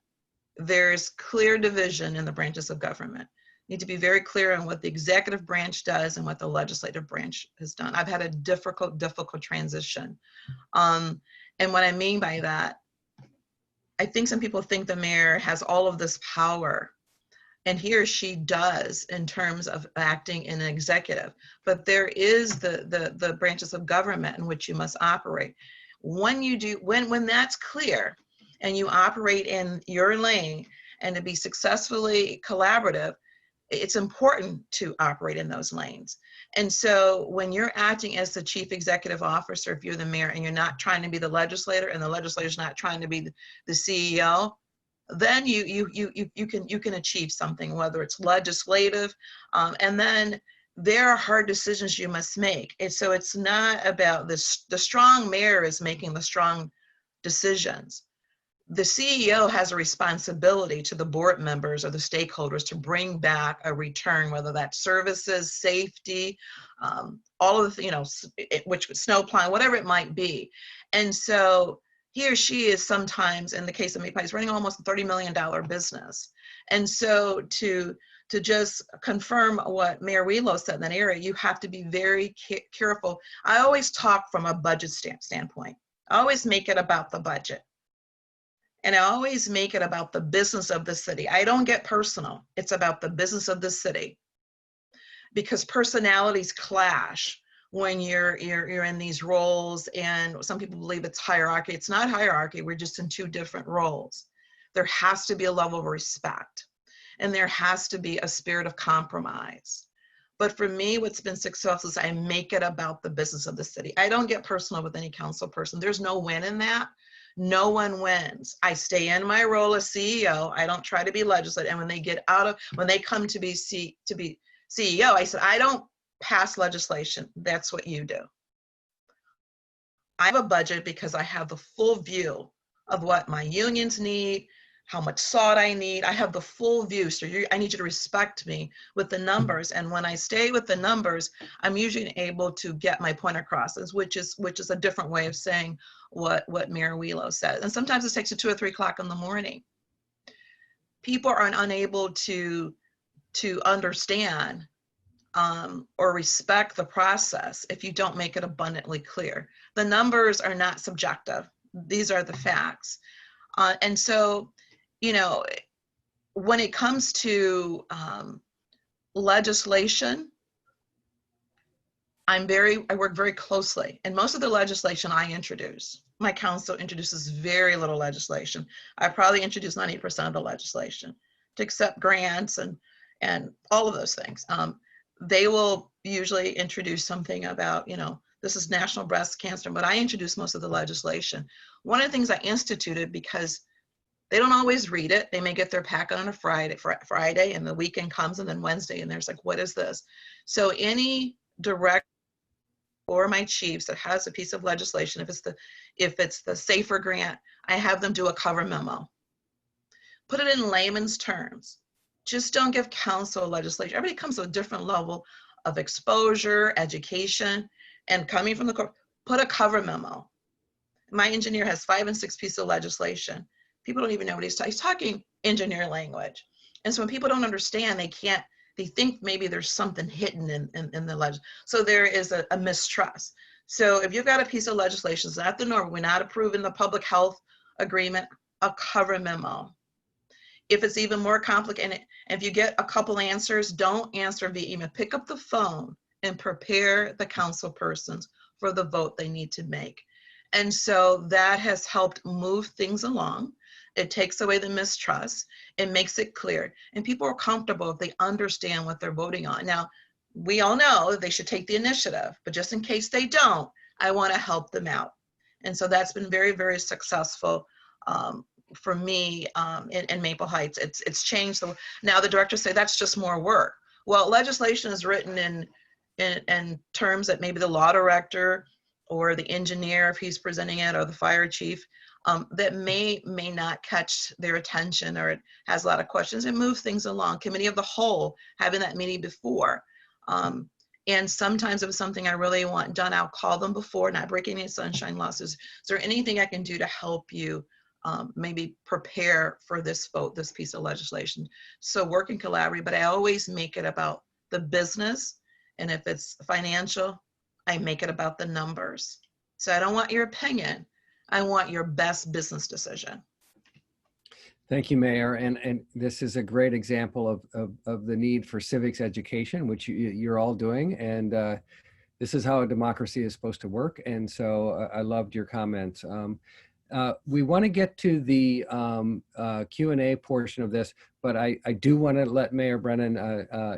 S5: There's clear division in the branches of government. You need to be very clear on what the executive branch does and what the legislative branch has done. I've had a difficult transition. And what I mean by that, I think some people think the mayor has all of this power, and he or she does in terms of acting in an executive, but there is the branches of government in which you must operate. When you do, when that's clear and you operate in your lane and to be successfully collaborative, it's important to operate in those lanes. And so when you're acting as the chief executive officer, if you're the mayor and you're not trying to be the legislator and the legislator's not trying to be the CEO, then you can achieve something, whether it's legislative, and then there are hard decisions you must make. And so it's not about this, the strong mayor is making the strong decisions. The CEO has a responsibility to the board members or the stakeholders to bring back a return, whether that's services, safety, all of the, which snow plowing, whatever it might be. And so he or she is sometimes, in the case of Maple Heights, running almost a $30 million business. And so to to just confirm what Mayor Wheelow said in that area, you have to be very careful. I always talk from a budget standpoint. I always make it about the budget. And I always make it about the business of the city. I don't get personal. It's about the business of the city. Because personalities clash when you're in these roles, and some people believe it's hierarchy. It's not hierarchy. We're just in two different roles. There has to be a level of respect, and there has to be a spirit of compromise. But for me, what's been successful is I make it about the business of the city. I don't get personal with any council person. There's no win in that. No one wins. I stay in my role as CEO. I don't try to be legislative. And when they come to be CEO, I said, I don't pass legislation. That's what you do. I have a budget because I have the full view of what my unions need, how much salt I need. I have the full view. So I need you to respect me with the numbers. And when I stay with the numbers, I'm usually able to get my point across, which is a different way of saying what Mayor Wheelow said. And sometimes it takes you 2 or 3 o'clock in the morning. People are unable to understand or respect the process if you don't make it abundantly clear. The numbers are not subjective. These are the facts. And so, when it comes to legislation, I work very closely. And most of the legislation I introduce, my council introduces very little legislation. I probably introduce 90% of the legislation to accept grants and all of those things. They will usually introduce something about, this is National Breast Cancer, but I introduce most of the legislation. One of the things I instituted, because they don't always read it. They may get their packet on a Friday, and the weekend comes, and then Wednesday, and there's like, what is this? So any direct or my chiefs that has a piece of legislation, if it's the SAFER grant, I have them do a cover memo. Put it in layman's terms. Just don't give council legislation. Everybody comes to a different level of exposure, education, and coming from the court. Put a cover memo. My engineer has 5 and 6 pieces of legislation. People don't even know what he's talking. He's talking engineer language. And so when people don't understand, they think maybe there's something hidden in the legend. So there is a mistrust. So if you've got a piece of legislation, it's not the norm, we're not approving the public health agreement, a cover memo. If it's even more complicated, and if you get a couple answers, don't answer via email. Pick up the phone and prepare the council persons for the vote they need to make. And so that has helped move things along. It takes away the mistrust. It makes it clear. And people are comfortable if they understand what they're voting on. Now, we all know they should take the initiative, but just in case they don't, I want to help them out. And so that's been very, very successful for me in Maple Heights. It's changed. Now the directors say that's just more work. Well, legislation is written in terms that maybe the law director or the engineer, if he's presenting it, or the fire chief, that may not catch their attention, or it has a lot of questions, and move things along. Committee of the whole, having that meeting before. And sometimes if it's something I really want done, I'll call them before, not breaking any sunshine laws. Is there anything I can do to help you maybe prepare for this vote, this piece of legislation? So work and collaborate, but I always make it about the business. And if it's financial, I make it about the numbers. So I don't want your opinion. I want your best business decision.
S3: Thank you, Mayor. And this is a great example of the need for civics education, which you're all doing. And this is how a democracy is supposed to work. And so I loved your comments. We want to get to the Q&A portion of this, but I do want to let Mayor Brennan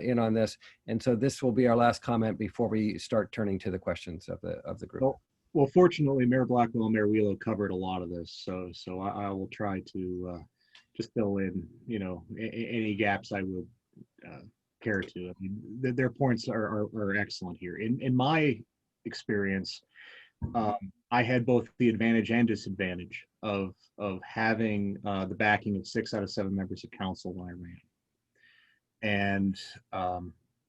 S3: in on this. And so this will be our last comment before we start turning to the questions of the group.
S6: Well, fortunately, Mayor Blackwell and Mayor Wheelow covered a lot of this, so I will try to just fill in, any gaps I would care to. I mean, their points are excellent here. In my experience, I had both the advantage and disadvantage of having the backing of 6 out of 7 members of council when I ran.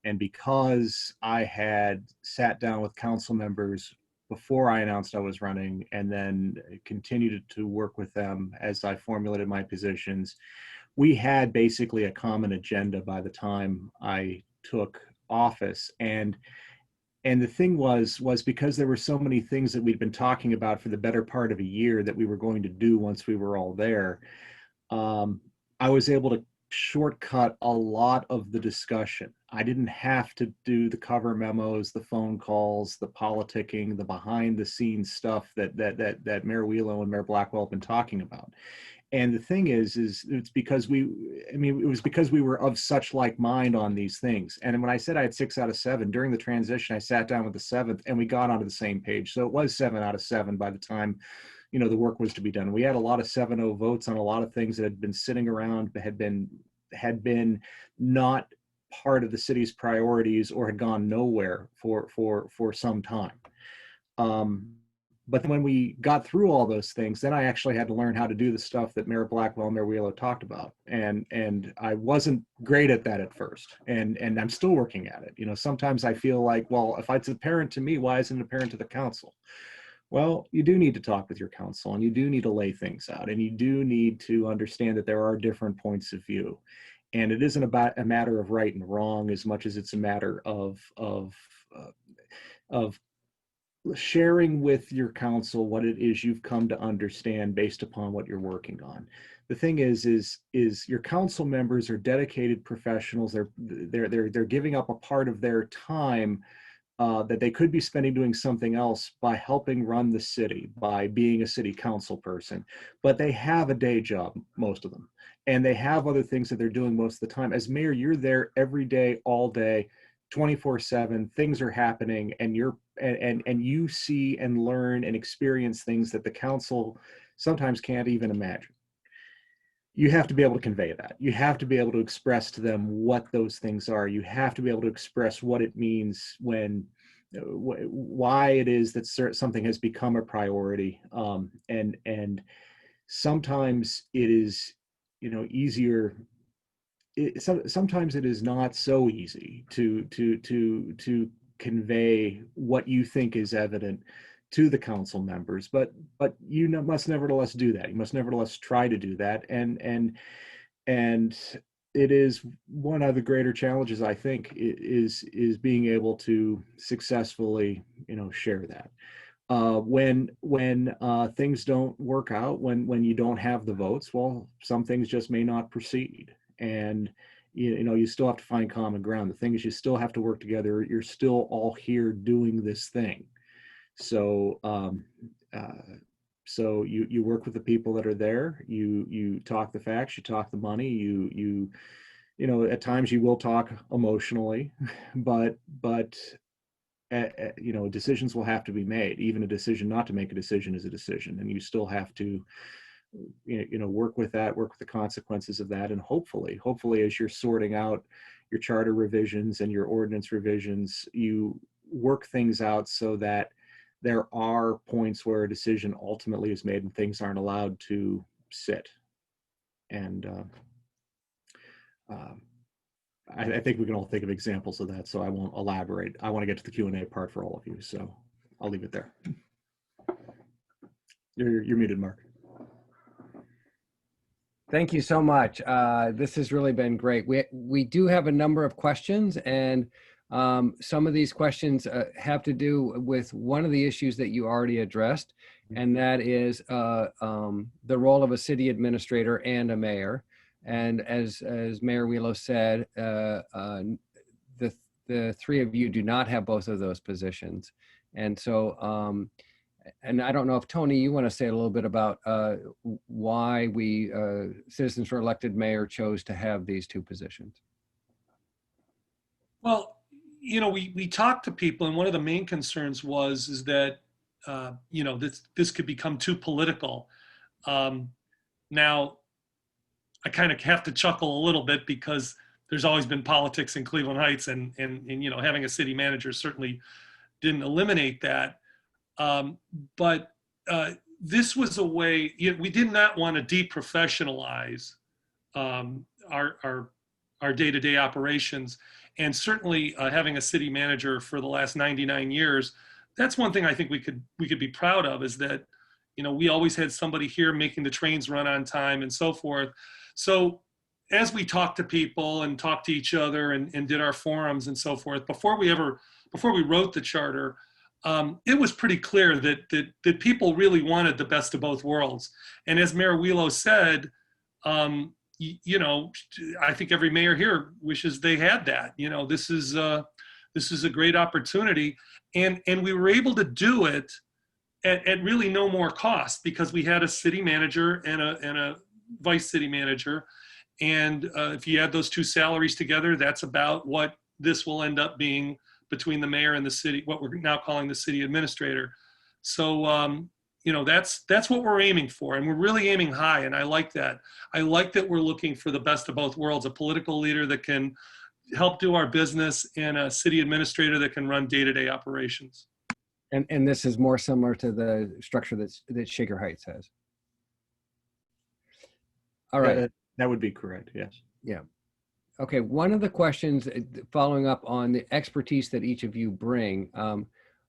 S6: And because I had sat down with council members before I announced I was running, and then continued to work with them as I formulated my positions, we had basically a common agenda by the time I took office. And the thing was because there were so many things that we'd been talking about for the better part of a year that we were going to do once we were all there, I was able to shortcut a lot of the discussion. I didn't have to do the cover memos, the phone calls, the politicking, the behind the scenes stuff that Mayor Wheelo and Mayor Blackwell have been talking about. And the thing is it's because it was because we were of such like mind on these things. And when I said I had 6 out of 7, during the transition, I sat down with the 7th and we got onto the same page. So it was 7 out of 7 by the time, the work was to be done. We had a lot of 7-0 votes on a lot of things that had been sitting around, but had been not part of the city's priorities or had gone nowhere for some time. But when we got through all those things, then I actually had to learn how to do the stuff that Mayor Blackwell and Mayor Wheelo talked about. And I wasn't great at that at first. And I'm still working at it. Sometimes I feel like, well, if it's apparent to me, why isn't it apparent to the council? Well, you do need to talk with your council, and you do need to lay things out, and you do need to understand that there are different points of view. And it isn't about a matter of right and wrong as much as it's a matter of sharing with your council what it is you've come to understand based upon what you're working on. The thing is your council members are dedicated professionals. They're giving up a part of their time that they could be spending doing something else by helping run the city, by being a city council person. But they have a day job, most of them, and they have other things that they're doing most of the time. As mayor, you're there every day, all day, 24/7. Things are happening, and you see and learn and experience things that the council sometimes can't even imagine. You have to be able to convey that. You have to be able to express to them what those things are. You have to be able to express what it means why it is that something has become a priority. And sometimes it is, easier. Sometimes it is not so easy to convey what you think is evident to the council members, but you must nevertheless do that. You must nevertheless try to do that, and it is one of the greater challenges, I think, is being able to successfully share that. When things don't work out, when you don't have the votes, well, some things just may not proceed. And you still have to find common ground. The thing is, you still have to work together. You're still all here doing this thing. So so you work with the people that are there. You talk the facts. You talk the money. You at times you will talk emotionally, but decisions will have to be made. Even a decision not to make a decision is a decision, and you still have to work with the consequences of that. And hopefully as you're sorting out your charter revisions and your ordinance revisions, you work things out so that there are points where a decision ultimately is made and things aren't allowed to sit. And I think we can all think of examples of that, so I won't elaborate. I want to get to the Q&A part for all of you, so I'll leave it there. You're muted, Mark.
S3: Thank you so much. This has really been great. We do have a number of questions, and some of these questions have to do with one of the issues that you already addressed, and that is the role of a city administrator and a mayor. And as Mayor Wheelo said, the three of you do not have both of those positions. And so, and I don't know if Tony, you want to say a little bit about why we, Citizens for Elected Mayor, chose to have these two positions.
S2: Well, we talked to people, and one of the main concerns is that this could become too political. Now, I kind of have to chuckle a little bit because there's always been politics in Cleveland Heights, and having a city manager certainly didn't eliminate that. But this was a way, we did not want to deprofessionalize our day-to-day operations. And certainly having a city manager for the last 99 years, that's one thing I think we could be proud of, is that, we always had somebody here making the trains run on time and so forth. So as we talked to people and talked to each other and did our forums and so forth, before we wrote the charter, it was pretty clear that people really wanted the best of both worlds. And as Mayor Wheelow said, you know, I think every mayor here wishes they had that. You know, this is a great opportunity, and we were able to do it at really no more cost, because we had a city manager and a vice city manager. And if you add those two salaries together, that's about what this will end up being between the mayor and the city, what we're now calling the city administrator. So, you know, that's what we're aiming for. And we're really aiming high. And I like that. I like that we're looking for the best of both worlds, a political leader that can help do our business and a city administrator that can run day-to-day operations.
S3: And this is more similar to the structure that Shaker Heights has. All right.
S6: That would be correct, yes.
S3: Yeah. Okay, one of the questions following up on the expertise that each of you bring,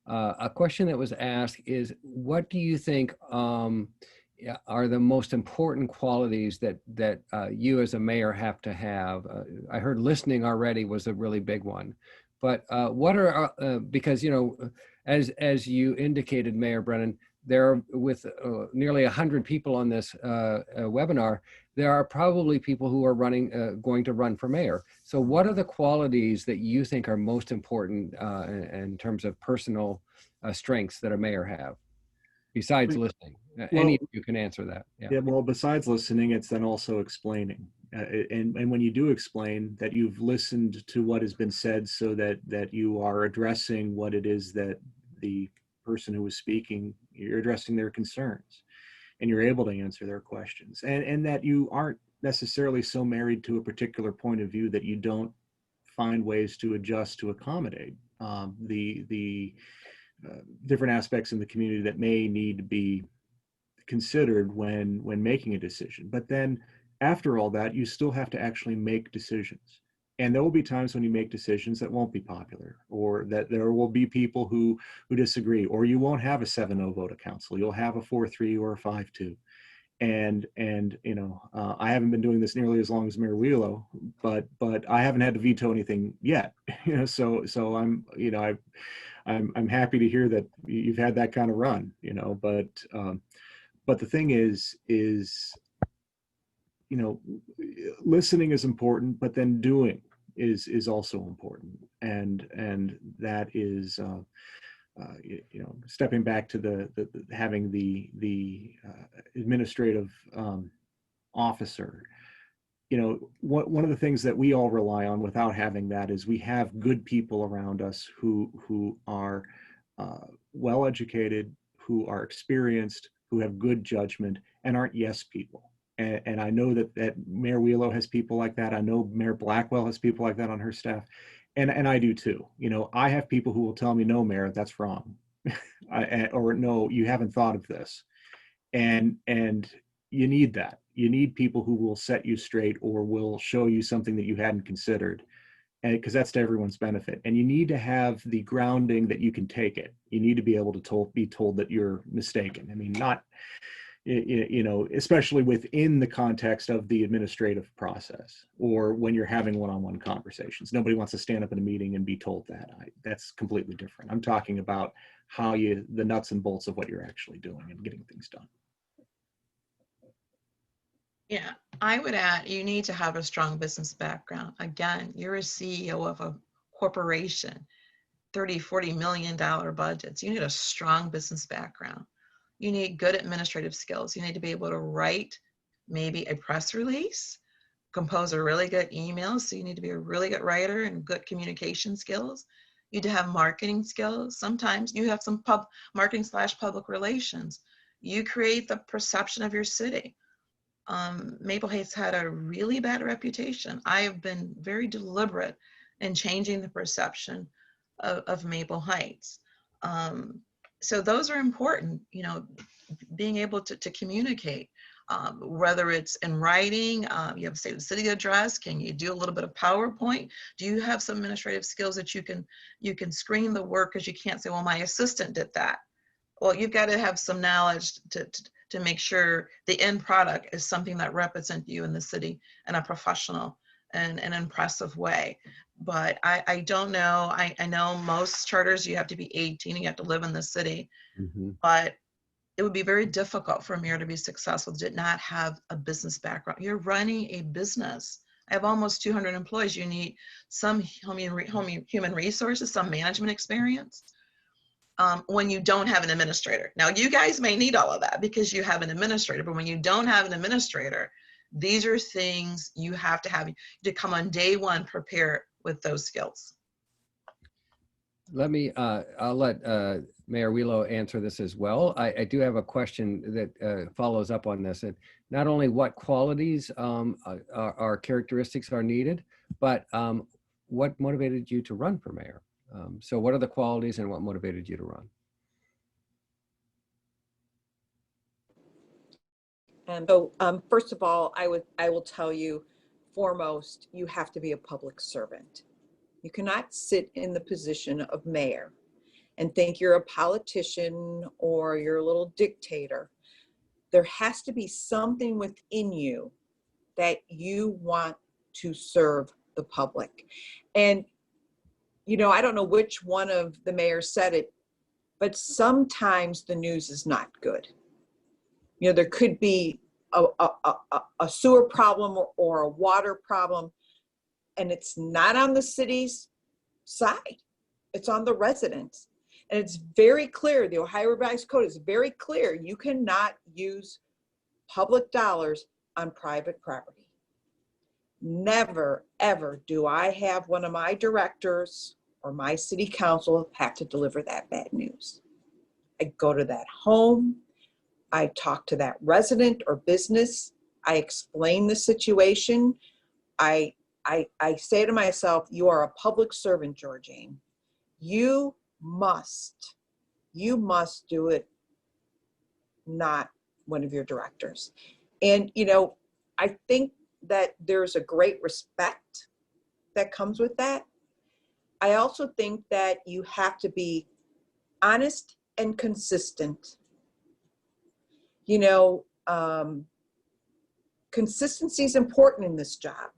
S3: a question that was asked is, what do you think are the most important qualities that you as a mayor have to have? I heard listening already was a really big one, but what are, because, you know, as you indicated, Mayor Brennan, there are, with nearly 100 people on this webinar, there are probably people who are going to run for mayor. So what are the qualities that you think are most important in terms of personal strengths that a mayor have, besides listening? Any of you can answer that.
S6: Yeah, well, besides listening, it's then also explaining. And when you do explain, that you've listened to what has been said, so that you are addressing what it is that the person who is speaking, you're addressing their concerns, and you're able to answer their questions, and that you aren't necessarily so married to a particular point of view that you don't find ways to adjust to accommodate the different aspects in the community that may need to be considered when making a decision. But then after all that, you still have to actually make decisions. And there will be times when you make decisions that won't be popular, or that there will be people who disagree, or you won't have a 7-0 vote of council. You'll have a 4-3 or a 5-2. And you know, I haven't been doing this nearly as long as Mayor Wheelow, but I haven't had to veto anything yet. You know, so I'm, you know, I'm happy to hear that you've had that kind of run. You know, but the thing is, you know, listening is important, but then doing is also important, and that is, you know, stepping back to the having the administrative officer. You know, one of the things that we all rely on without having that is we have good people around us who are well educated, who are experienced, who have good judgment, and aren't yes people. And I know that Mayor Wheelow has people like that. I know Mayor Blackwell has people like that on her staff. And I do too. You know, I have people who will tell me, no, Mayor, that's wrong. Or no, you haven't thought of this. And you need that. You need people who will set you straight or will show you something that you hadn't considered. And because that's to everyone's benefit. And you need to have the grounding that you can take it. You need to be able to be told that you're mistaken. I mean, not, you know, especially within the context of the administrative process, or when you're having one-on-one conversations. Nobody wants to stand up in a meeting and be told that. That's completely different. I'm talking about how the nuts and bolts of what you're actually doing and getting things done.
S5: Yeah, I would add, you need to have a strong business background. Again, you're a CEO of a corporation, $30-40 million budgets. You need a strong business background. You need good administrative skills. You need to be able to write maybe a press release, compose a really good email. So you need to be a really good writer and good communication skills. You need to have marketing skills. Sometimes you have some marketing/public relations. You create the perception of your city. Maple Heights had a really bad reputation. I have been very deliberate in changing the perception of Maple Heights. So those are important, you know, being able to communicate, whether it's in writing, you have to say the city address, can you do a little bit of PowerPoint? Do you have some administrative skills that you can screen the work, because you can't say, well, my assistant did that. Well, you've got to have some knowledge to to make sure the end product is something that represents you in the city in a professional and an impressive way. But I don't know. I know most charters, you have to be 18 and you have to live in the city. But it would be very difficult for a mayor to be successful, did not have a business background. You're running a business. I have almost 200 employees. You need some human resources, some management experience. When you don't have an administrator. Now, you guys may need all of that because you have an administrator, but when you don't have an administrator, these are things you have to come on day one prepared with those skills.
S3: I'll let Mayor Wheelo answer this as well. I do have a question that follows up on this. And not only what qualities are characteristics are needed, but what motivated you to run for mayor? So what are the qualities and what motivated you to run?
S4: And so, first of all, I will tell you, foremost, you have to be a public servant. You cannot sit in the position of mayor and think you're a politician or you're a little dictator. There has to be something within you that you want to serve the public. And, you know, I don't know which one of the mayors said it, but sometimes the news is not good. You know, there could be a sewer problem or a water problem, and it's not on the city's side. It's on the residents. And it's very clear, the Ohio Revised Code is very clear, you cannot use public dollars on private property. Never, ever do I have one of my directors or my city council have to deliver that bad news. I go to that home, I talk to that resident or business, I explain the situation, I say to myself, you are a public servant, Georgine. You must do it, not one of your directors. And, you know, I think that there's a great respect that comes with that. I also think that you have to be honest and consistent. You know, consistency is important in this job.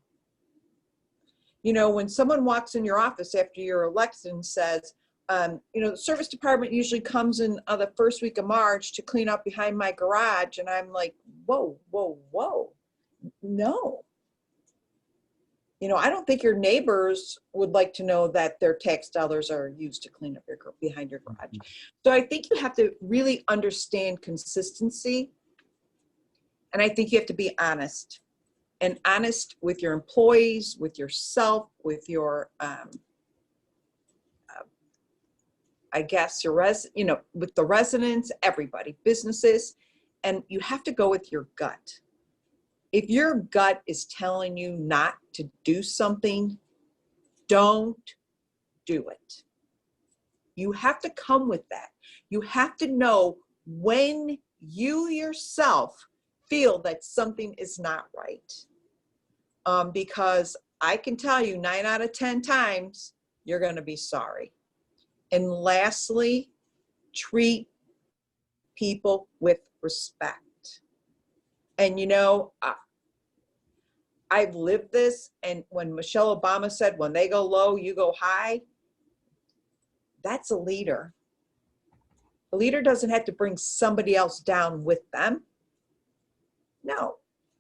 S4: You know, when someone walks in your office after you're elected and says, you know, the service department usually comes in the first week of March to clean up behind my garage. And I'm like, whoa, whoa, whoa, no. You know, I don't think your neighbors would like to know that their tax dollars are used to clean up behind your garage. So I think you have to really understand consistency. And I think you have to be honest. And honest with your employees, with yourself, with your, I guess, you know, with the residents, everybody, businesses, and you have to go with your gut. If your gut is telling you not to do something, don't do it. You have to come with that. You have to know when you yourself feel that something is not right. Because I can tell you 9 out of 10 times, you're going to be sorry. And lastly, treat people with respect. And you know, I've lived this, and when Michelle Obama said, when they go low, you go high, that's a leader. A leader doesn't have to bring somebody else down with them. No,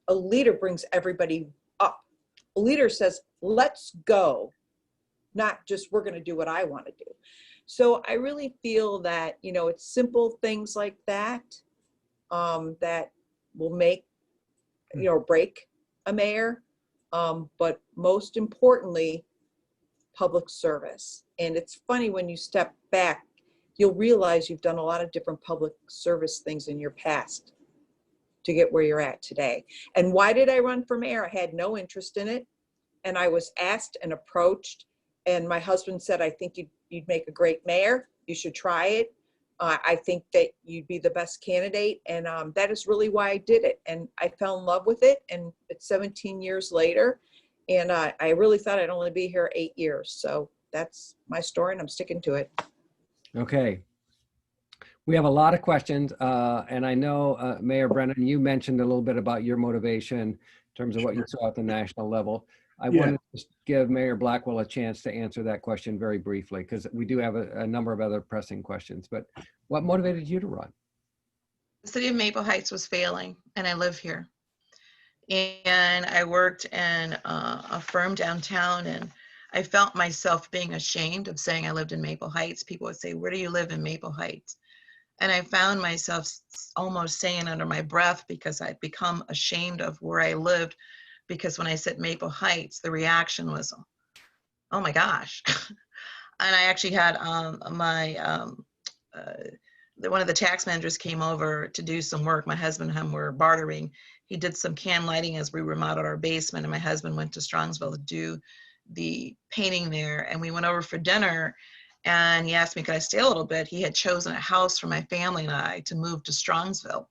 S4: a leader brings everybody up. A leader says, let's go, not just we're going to do what I want to do. So I really feel that, you know, it's simple things like that that will make, you know, break a mayor. But most importantly, public service. And it's funny, when you step back, you'll realize you've done a lot of different public service things in your past to get where you're at today. And why did I run for mayor? I had no interest in it. And I was asked and approached, and my husband said, I think you'd make a great mayor. You should try it. I think that you'd be the best candidate. And that is really why I did it. And I fell in love with it. And it's 17 years later. And I really thought I'd only be here 8 years. So that's my story, and I'm sticking to it.
S3: Okay. We have a lot of questions, and I know, Mayor Brennan, you mentioned a little bit about your motivation in terms of what you
S6: Sure.
S3: saw at the national level. I
S6: Yeah.
S3: wanted to just give Mayor Blackwell a chance to answer that question very briefly, because we do have a number of other pressing questions. But what motivated you to run?
S5: The city of Maple Heights was failing, and I live here. And I worked in a firm downtown, and I felt myself being ashamed of saying I lived in Maple Heights. People would say, "Where do you live in Maple Heights?" And I found myself almost saying under my breath because I'd become ashamed of where I lived. Because when I said Maple Heights, the reaction was, "Oh my gosh." And I actually had one of the tax managers came over to do some work. My husband and him were bartering. He did some can lighting as we remodeled our basement, and my husband went to Strongsville to do the painting there. And we went over for dinner, and he asked me, could I stay a little bit? He had chosen a house for my family and I to move to Strongsville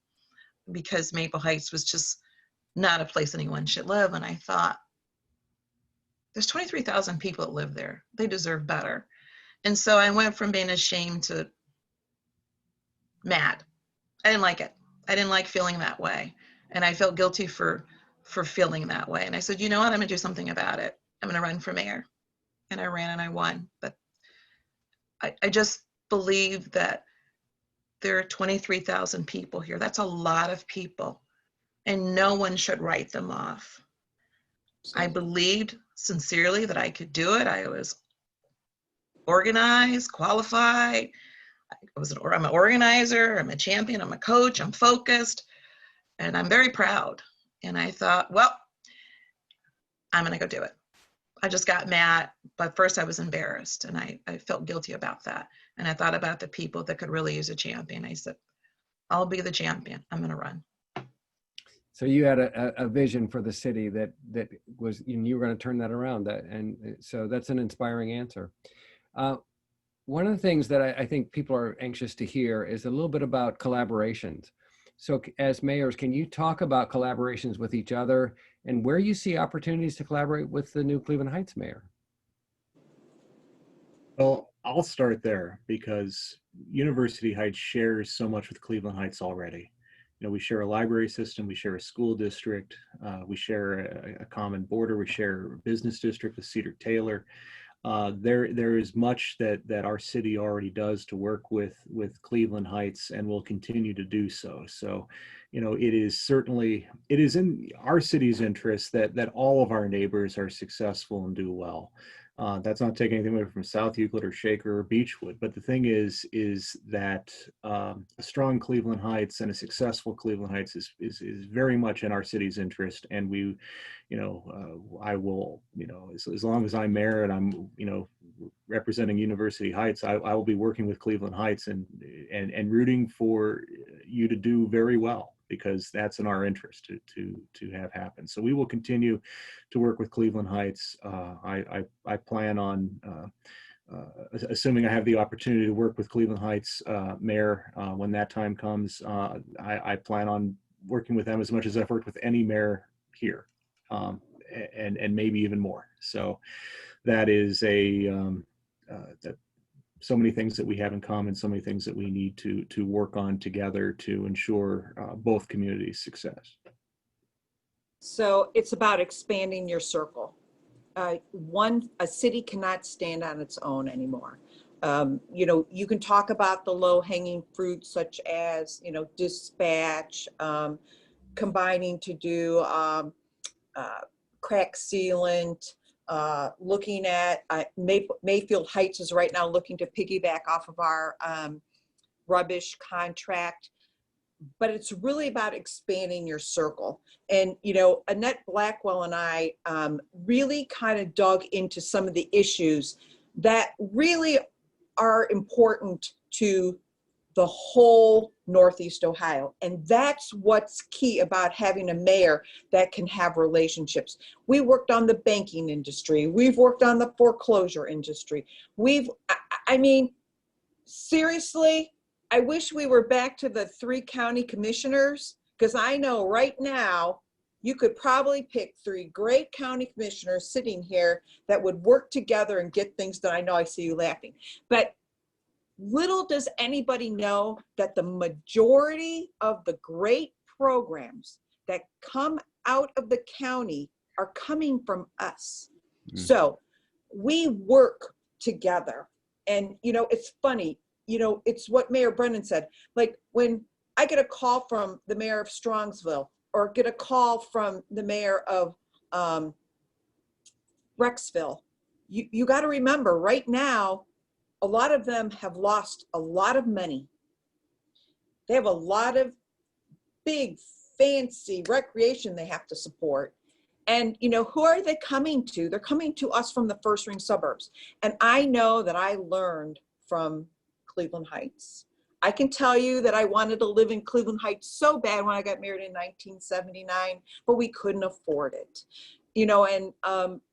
S5: because Maple Heights was just not a place anyone should live. And I thought, there's 23,000 people that live there. They deserve better. And so I went from being ashamed to mad. I didn't like it. I didn't like feeling that way. And I felt guilty for feeling that way. And I said, you know what? I'm going to do something about it. I'm going to run for mayor. And I ran and I won. But I just believe that there are 23,000 people here. That's a lot of people. And no one should write them off. I believed sincerely that I could do it. I was organized, qualified. I'm an organizer, I'm a champion, I'm a coach, I'm focused, and I'm very proud. And I thought, well, I'm gonna go do it. I just got mad, but first I was embarrassed and I felt guilty about that. And I thought about the people that could really use a champion. I said, I'll be the champion, I'm gonna run.
S3: So you had a vision for the city that was, and you were going to turn that around. And so that's an inspiring answer. One of the things that I think people are anxious to hear is a little bit about collaborations. So as mayors, can you talk about collaborations with each other and where you see opportunities to collaborate with the new Cleveland Heights mayor?
S6: Well, I'll start there because University Heights shares so much with Cleveland Heights already. You know, we share a library system, we share a school district, we share a common border, we share a business district with Cedar Taylor. There is much that our city already does to work with Cleveland Heights and will continue to do so. So, you know, it is in our city's interest that all of our neighbors are successful and do well. That's not taking anything away from South Euclid or Shaker or Beechwood, but the thing is that a strong Cleveland Heights and a successful Cleveland Heights is very much in our city's interest. And we, you know, I will, you know, as long as I'm mayor and I'm, you know, representing University Heights, I will be working with Cleveland Heights and rooting for you to do very well, because that's in our interest to have happen. So we will continue to work with Cleveland Heights. I plan on, assuming I have the opportunity to work with Cleveland Heights mayor when that time comes, I plan on working with them as much as I've worked with any mayor here, and maybe even more. So that is that so many things that we have in common, so many things that we need to work on together to ensure both communities' success.
S4: So it's about expanding your circle. A city cannot stand on its own anymore. You know, you can talk about the low-hanging fruit, such as, you know, dispatch, combining to do crack sealant, looking at Mayfield Heights is right now looking to piggyback off of our rubbish contract. But it's really about expanding your circle. And, you know, Annette Blackwell and I really kind of dug into some of the issues that really are important to the whole Northeast Ohio. And that's what's key about having a mayor that can have relationships. We worked on the banking industry. We've worked on the foreclosure industry. I mean, seriously, I wish we were back to the 3 county commissioners, because I know right now you could probably pick 3 great county commissioners sitting here that would work together and get things done. I know I see you laughing, but little does anybody know that the majority of the great programs that come out of the county are coming from us. So we work together. And, you know, it's funny, you know, it's what Mayor Brennan said. Like when I get a call from the mayor of Strongsville or get a call from the mayor of Rexville, you got to remember right now, a lot of them have lost a lot of money. They have a lot of big, fancy recreation they have to support. And, you know, who are they coming to? They're coming to us from the first ring suburbs. And I know that I learned from Cleveland Heights. I can tell you that I wanted to live in Cleveland Heights so bad when I got married in 1979, but we couldn't afford it. You know, and,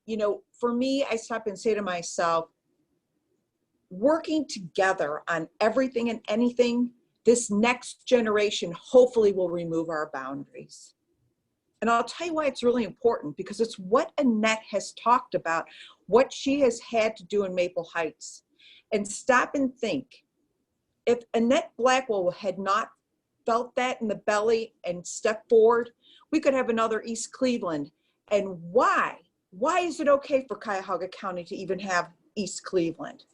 S4: you know, for me, I stop and say to myself, working together on everything and anything, this next generation hopefully will remove our boundaries. And I'll tell you why it's really important, because it's what Annette has talked about, what she has had to do in Maple Heights. And stop and think, if Annette Blackwell had not felt that in the belly and stepped forward, we could have another East Cleveland. And why? Why is it okay for Cuyahoga County to even have East Cleveland?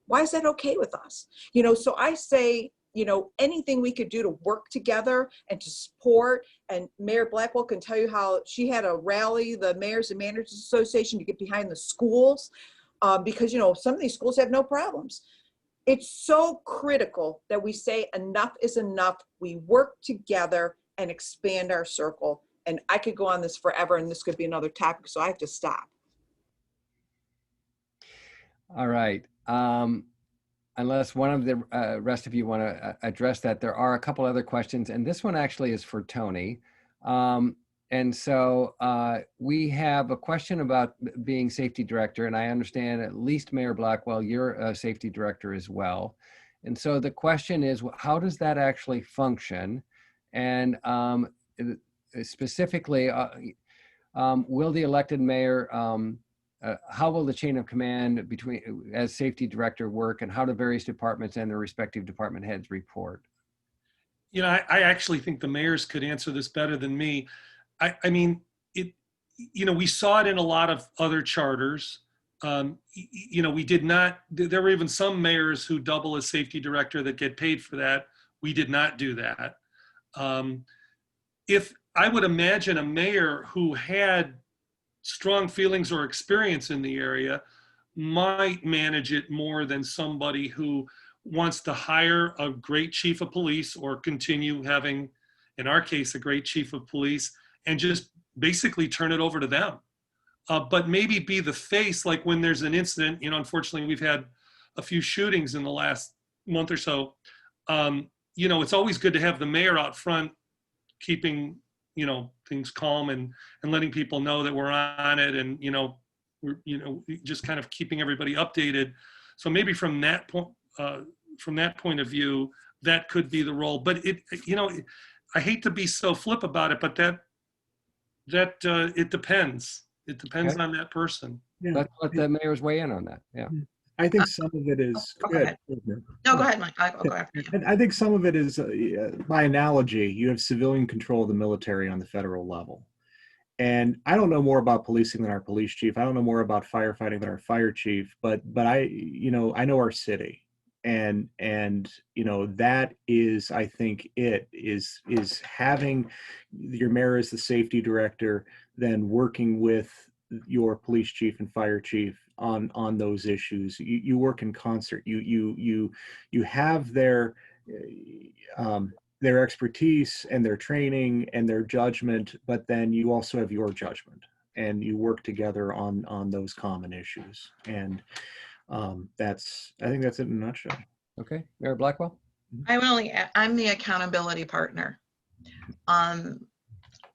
S4: Why is that okay with us? You know, so I say, you know, anything we could do to work together and to support, and Mayor Blackwell can tell you how she had a rally, the Mayors and Managers Association, to get behind the schools, because, you know, some of these schools have no problems. It's so critical that we say enough is enough. We work together and expand our circle. And I could go on this forever, and this could be another topic, so I have to stop.
S3: All right. Unless one of the rest of you want to address that, there are a couple other questions, and this one actually is for Tony. And so we have a question about being safety director, and I understand at least Mayor Blackwell, you're a safety director as well. And so the question is, how does that actually function? And specifically, will the elected mayor, how will the chain of command between as safety director work, and how do various departments and their respective department heads report?
S2: You know, I actually think the mayors could answer this better than me. I mean, you know, we saw it in a lot of other charters. You know, we did not, there were even some mayors who double as safety director that get paid for that. We did not do that. If I would imagine a mayor who had strong feelings or experience in the area might manage it more than somebody who wants to hire a great chief of police or continue having, in our case, a great chief of police, and just basically turn it over to them. But maybe be the face, like when there's an incident, you know, unfortunately we've had a few shootings in the last month or so. You know, it's always good to have the mayor out front, keeping, you know, things calm and letting people know that we're on it, and, you know, we're, you know, just kind of keeping everybody updated. So maybe from that point of view, that could be the role. But it, you know, I hate to be so flip about it, but that it depends. It depends on that person.
S6: Yeah.
S3: Let's let the mayors weigh in on that. Yeah.
S6: I think some of it is
S5: Go ahead. No, go ahead, Mike. I'll go after you.
S6: And I think some of it is, by analogy, you have civilian control of the military on the federal level. And I don't know more about policing than our police chief. I don't know more about firefighting than our fire chief, but I, you know, I know our city. And you know, that is, I think it is having your mayor as the safety director, then working with your police chief and fire chief on those issues. You work in concert. You have their expertise and their training and their judgment, but then you also have your judgment, and you work together on those common issues. And I think that's it in a nutshell.
S3: Okay, Mayor Blackwell.
S5: I'm the accountability partner.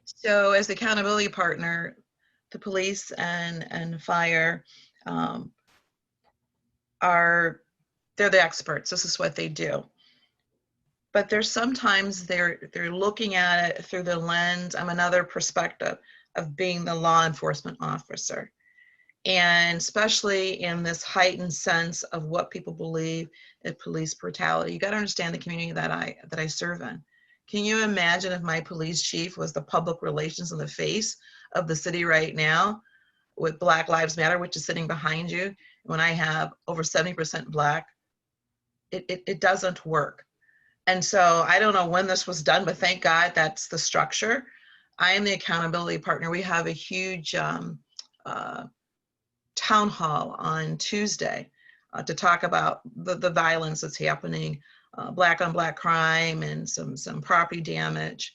S5: So as the accountability partner, the police and fire they're the experts. This is what they do. But there's sometimes they're looking at it through the lens, another perspective of being the law enforcement officer. and especially in this heightened sense of what people believe in police brutality. You got to understand the community that I serve in. Can you imagine if my police chief was the public relations in the face of the city right now with Black Lives Matter, which is sitting behind you, when I have over 70% Black? It doesn't work. And so I don't know when this was done, but thank God that's the structure. I am the accountability partner. We have a huge town hall on Tuesday to talk about the violence that's happening, Black on Black crime and some property damage.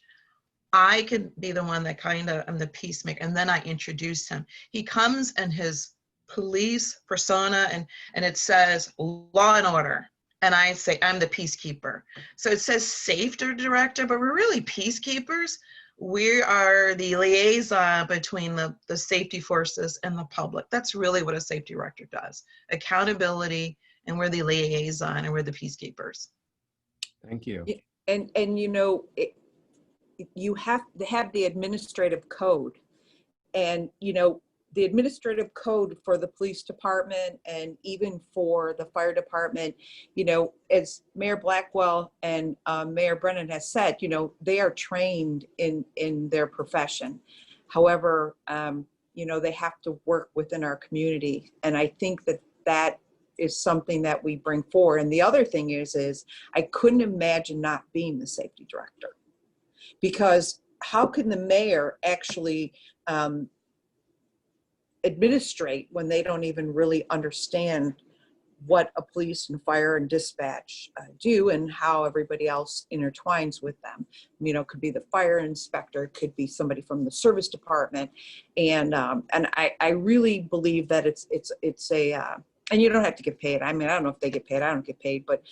S5: I can be the one that I'm the peacemaker, and then I introduce him. He comes in his police persona and it says law and order. And I say, I'm the peacekeeper. So it says safety director, but we're really peacekeepers. We are the liaison between the safety forces and the public. That's really what a safety director does. Accountability, and we're the liaison, and we're the peacekeepers.
S3: Thank you.
S4: And you know, you have to have the administrative code, and you know, the administrative code for the police department and even for the fire department, you know, as Mayor Blackwell and Mayor Brennan has said, you know, they are trained in their profession. However, you know, they have to work within our community. And I think that is something that we bring forward. And the other thing is I couldn't imagine not being the safety director, because how can the mayor actually administrate when they don't even really understand what a police and fire and dispatch do and how everybody else intertwines with them? You know, it could be the fire inspector, it could be somebody from the service department, and I really believe that it's a and you don't have to get paid. I mean, I don't know if they get paid. I don't get paid, but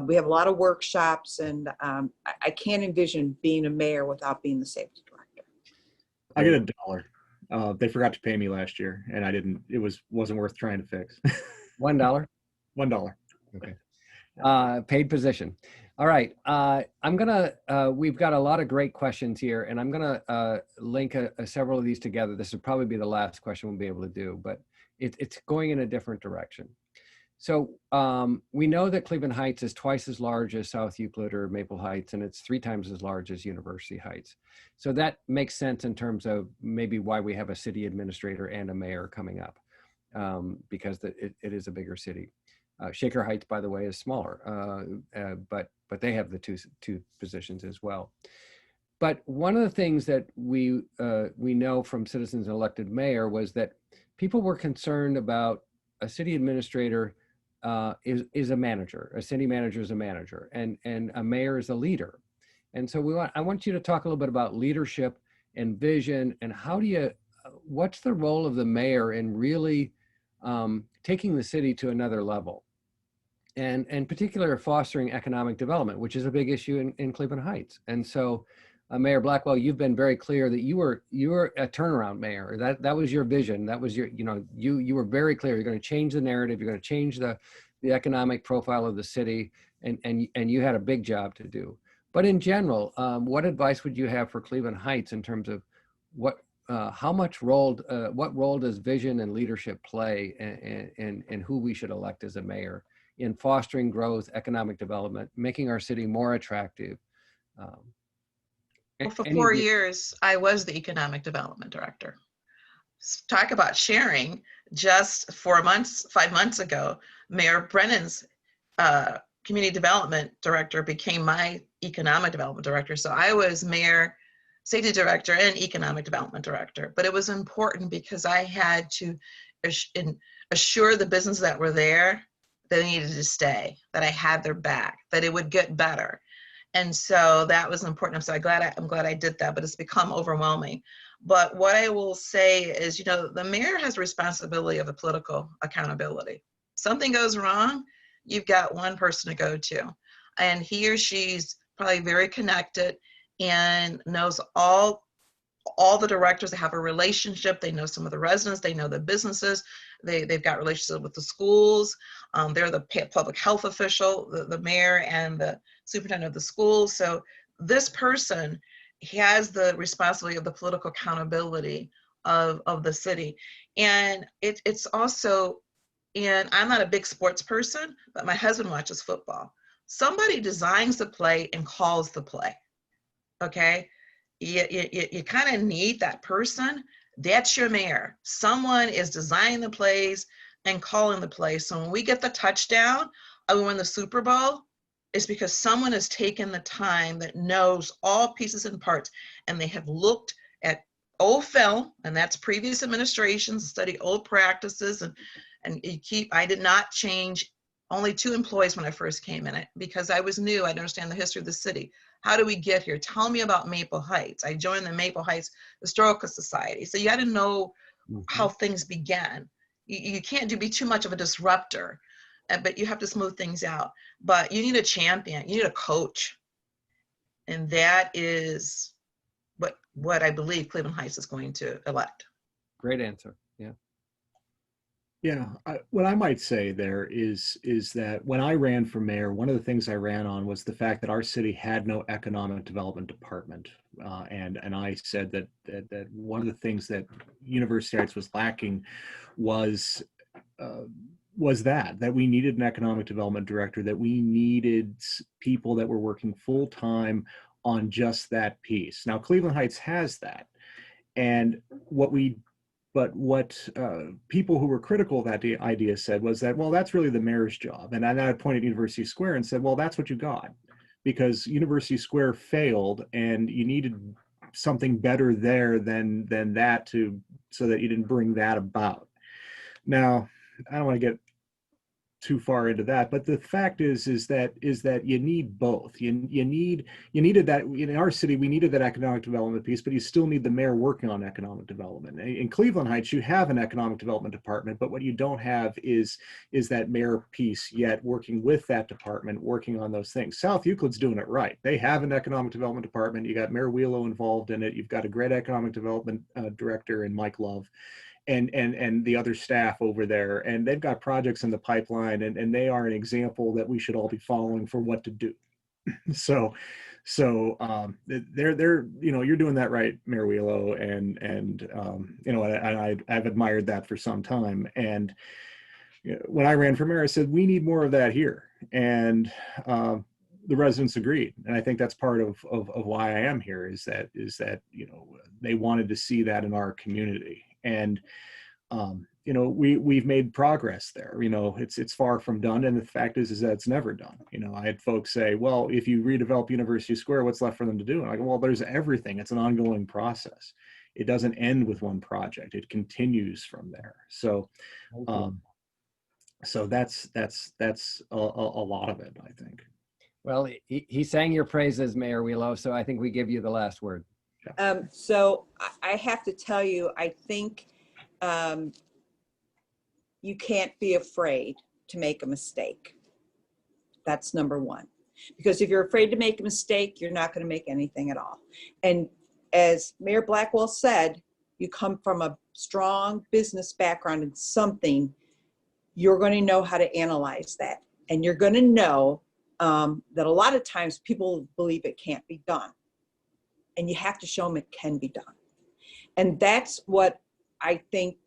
S4: we have a lot of workshops, and I can't envision being a mayor without being the safety director.
S6: I get $1. They forgot to pay me last year, and I didn't. It wasn't worth trying to fix.
S3: $1.
S6: $1.
S3: Okay. Paid position. All right. We've got a lot of great questions here, and I'm gonna link several of these together. This will probably be the last question we'll be able to do, but it's going in a different direction. So we know that Cleveland Heights is twice as large as South Euclid or Maple Heights, and it's 3 times as large as University Heights. So that makes sense in terms of maybe why we have a city administrator and a mayor coming up, because it is a bigger city. Shaker Heights, by the way, is smaller, but they have the two positions as well. But one of the things that we know from Citizens Elected Mayor was that people were concerned about a city administrator is a manager. A city manager is a manager, and a mayor is a leader. And so I want you to talk a little bit about leadership and vision, and what's the role of the mayor in really taking the city to another level, and in particular fostering economic development, which is a big issue in Cleveland Heights. And so Mayor Blackwell, you've been very clear that you were a turnaround mayor. That was your vision. That was you were very clear. You're going to change the narrative. You're going to change the economic profile of the city, and you had a big job to do. But in general, what advice would you have for Cleveland Heights in terms of what role does vision and leadership play in who we should elect as a mayor in fostering growth, economic development, making our city more attractive?
S5: Well, for 4 years, I was the economic development director. Talk about sharing. Just 5 months ago, Mayor Brennan's community development director became my economic development director. So I was mayor, safety director, and economic development director. But it was important because I had to assure the businesses that were there that they needed to stay, that I had their back, that it would get better. And so that was important. I'm glad I did that, but it's become overwhelming. But what I will say is, the mayor has responsibility of the political accountability. Something goes wrong, you've got one person to go to. And he or she's probably very connected and knows all the directors. They have a relationship. They know some of the residents. They know the businesses. They've got relationships with the schools. They're the public health official, the mayor and the superintendent of the school. So this person has the responsibility of the political accountability of the city. And it's also, and I'm not a big sports person, but my husband watches football. Somebody designs the play and calls the play, okay? You kind of need that person. That's your mayor. Someone is designing the plays and calling the plays. So when we get the touchdown or we win the Super Bowl, it's because someone has taken the time that knows all pieces and parts, and they have looked at old film, and that's previous administrations, study old practices, and I did not change, only 2 employees when I first came in it, because I was new. I didn't understand the history of the city. How do we get here? Tell me about Maple Heights. I joined the Maple Heights Historical Society. So you got to know how things began. You can't be too much of a disruptor, but you have to smooth things out. But you need a champion, you need a coach. And that is what I believe Cleveland Heights is going to elect.
S3: Great answer. Yeah.
S6: Yeah, what I might say there is that when I ran for mayor, one of the things I ran on was the fact that our city had no economic development department, and I said that one of the things that University Heights was lacking was that we needed an economic development director, that we needed people that were working full time on just that piece. Now Cleveland Heights has that, and what people who were critical of that idea said was that, well, that's really the mayor's job. And I pointed at University Square and said, well, that's what you got, because University Square failed and you needed something better there than that so that you didn't bring that about. Now, I don't want to get too far into that, but the fact is that you need both. You needed that in our city. We needed that economic development piece, but you still need the mayor working on economic development. In Cleveland Heights, you have an economic development department, but what you don't have is that mayor piece yet, working with that department, working on those things. South Euclid's doing it right. They have an economic development department. You got Mayor Wheelo involved in it. You've got a great economic development director in Mike Love, and the other staff over there, and they've got projects in the pipeline, and they are an example that we should all be following for what to do. So they're you're doing that right, Mayor Wheelo, and I've admired that for some time. And when I ran for mayor, I said we need more of that here, and the residents agreed, and I think that's part of why I am here, is that they wanted to see that in our community. And we've made progress there. It's far from done, and the fact is that it's never done. I had folks say, well, if you redevelop University Square, what's left for them to do? And I go, well, there's everything. It's an ongoing process. It doesn't end with one project. It continues from there. So that's a lot of it, I think.
S3: Well, he sang your praises, Mayor Wheelo, so I think we give you the last word.
S4: So I have to tell you, I think you can't be afraid to make a mistake. That's number one. Because if you're afraid to make a mistake, you're not going to make anything at all. And as Mayor Blackwell said, you come from a strong business background in something, you're going to know how to analyze that. And you're going to know that a lot of times people believe it can't be done. And you have to show them it can be done. And that's what I think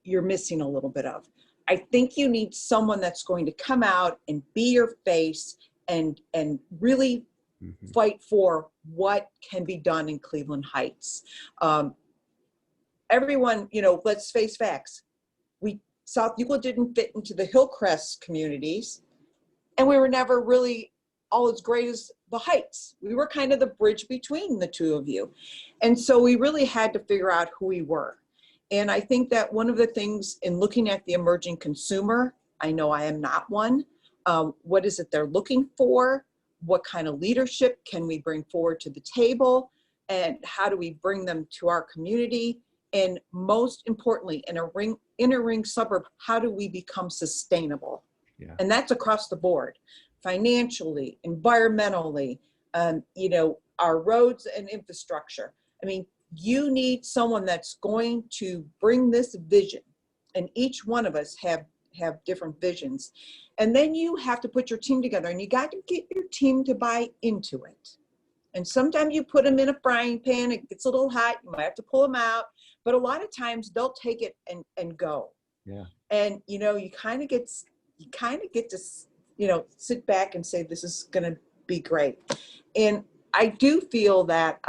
S4: you're missing a little bit of. I think you need someone that's going to come out and be your face and really fight for what can be done in Cleveland Heights. Everyone, let's face facts. South Euclid didn't fit into the Hillcrest communities, and we were never really all as great as the Heights. We were kind of the bridge between the two of you. And so we really had to figure out who we were. And I think that one of the things in looking at the emerging consumer, I know I am not one, what is it they're looking for? What kind of leadership can we bring forward to the table? And how do we bring them to our community? And most importantly, in a inner ring suburb, how do we become sustainable?
S3: Yeah.
S4: And that's across the board. Financially, environmentally, our roads and infrastructure. I mean, you need someone that's going to bring this vision, and each one of us have different visions. And then you have to put your team together, and you got to get your team to buy into it. And sometimes you put them in a frying pan, it gets a little hot, you might have to pull them out, but a lot of times they'll take it and go.
S3: Yeah.
S4: And, you know, you kind of get to, you know, sit back and say, this is going to be great. And I do feel that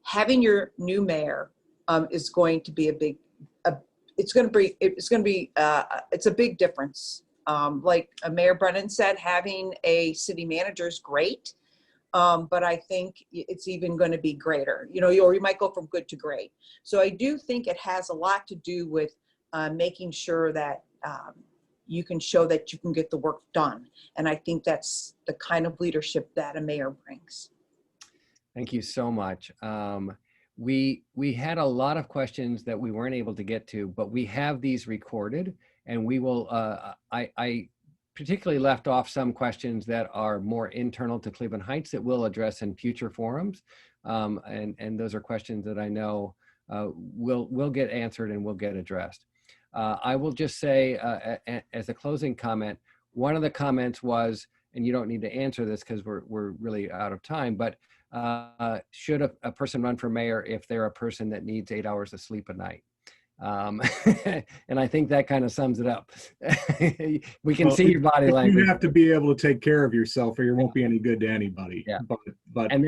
S4: having your new mayor is going to be it's a big difference. Like Mayor Brennan said, having a city manager is great. But I think it's even going to be greater, you know, or you might go from good to great. So I do think it has a lot to do with making sure that you can show that you can get the work done. And I think that's the kind of leadership that a mayor brings.
S3: Thank you so much. We had a lot of questions that we weren't able to get to, but we have these recorded, and we will, I particularly left off some questions that are more internal to Cleveland Heights that we'll address in future forums. And those are questions that I know will get answered and will get addressed. I will just say as a closing comment, one of the comments was, and you don't need to answer this because we're really out of time, but should a person run for mayor if they're a person that needs 8 hours of sleep a night? And I think that kind of sums it up. We can see your body language.
S6: You have to be able to take care of yourself or you won't be any good to anybody.
S3: Yeah.
S6: But
S3: and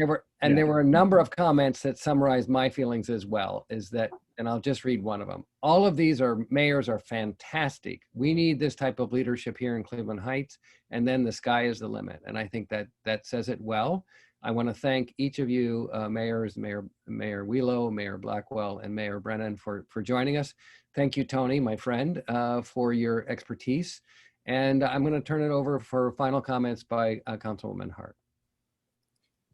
S3: there were a number of comments that summarized my feelings as well, is that, and I'll just read one of them. All of these mayors are fantastic. We need this type of leadership here in Cleveland Heights, and then the sky is the limit. And I think that says it well. I want to thank each of you, mayors, Mayor Wheelo, Mayor Blackwell, and Mayor Brennan for joining us. Thank you, Tony, my friend, for your expertise. And I'm going to turn it over for final comments by Councilwoman Hart.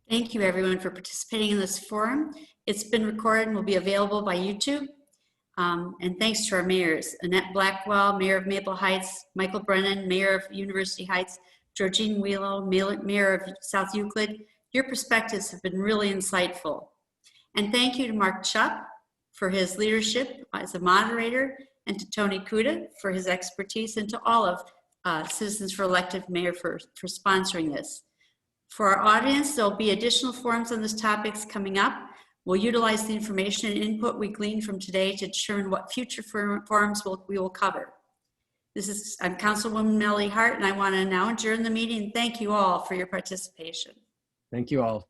S1: Thank you, everyone, for participating in this forum. It's been recorded and will be available by YouTube. And thanks to our mayors, Annette Blackwell, Mayor of Maple Heights, Michael Brennan, Mayor of University Heights, Georgine Wheelo, Mayor of South Euclid. Your perspectives have been really insightful. And thank you to Mark Chupp for his leadership as a moderator, and to Tony Kuda for his expertise, and to all of Citizens for Elected Mayor for sponsoring this. For our audience, there'll be additional forums on this topics coming up. We'll utilize the information and input we gleaned from today to determine what future forums we will cover. I'm Councilwoman Melody Hart, and I want to now adjourn the meeting. Thank you all for your participation.
S3: Thank you all.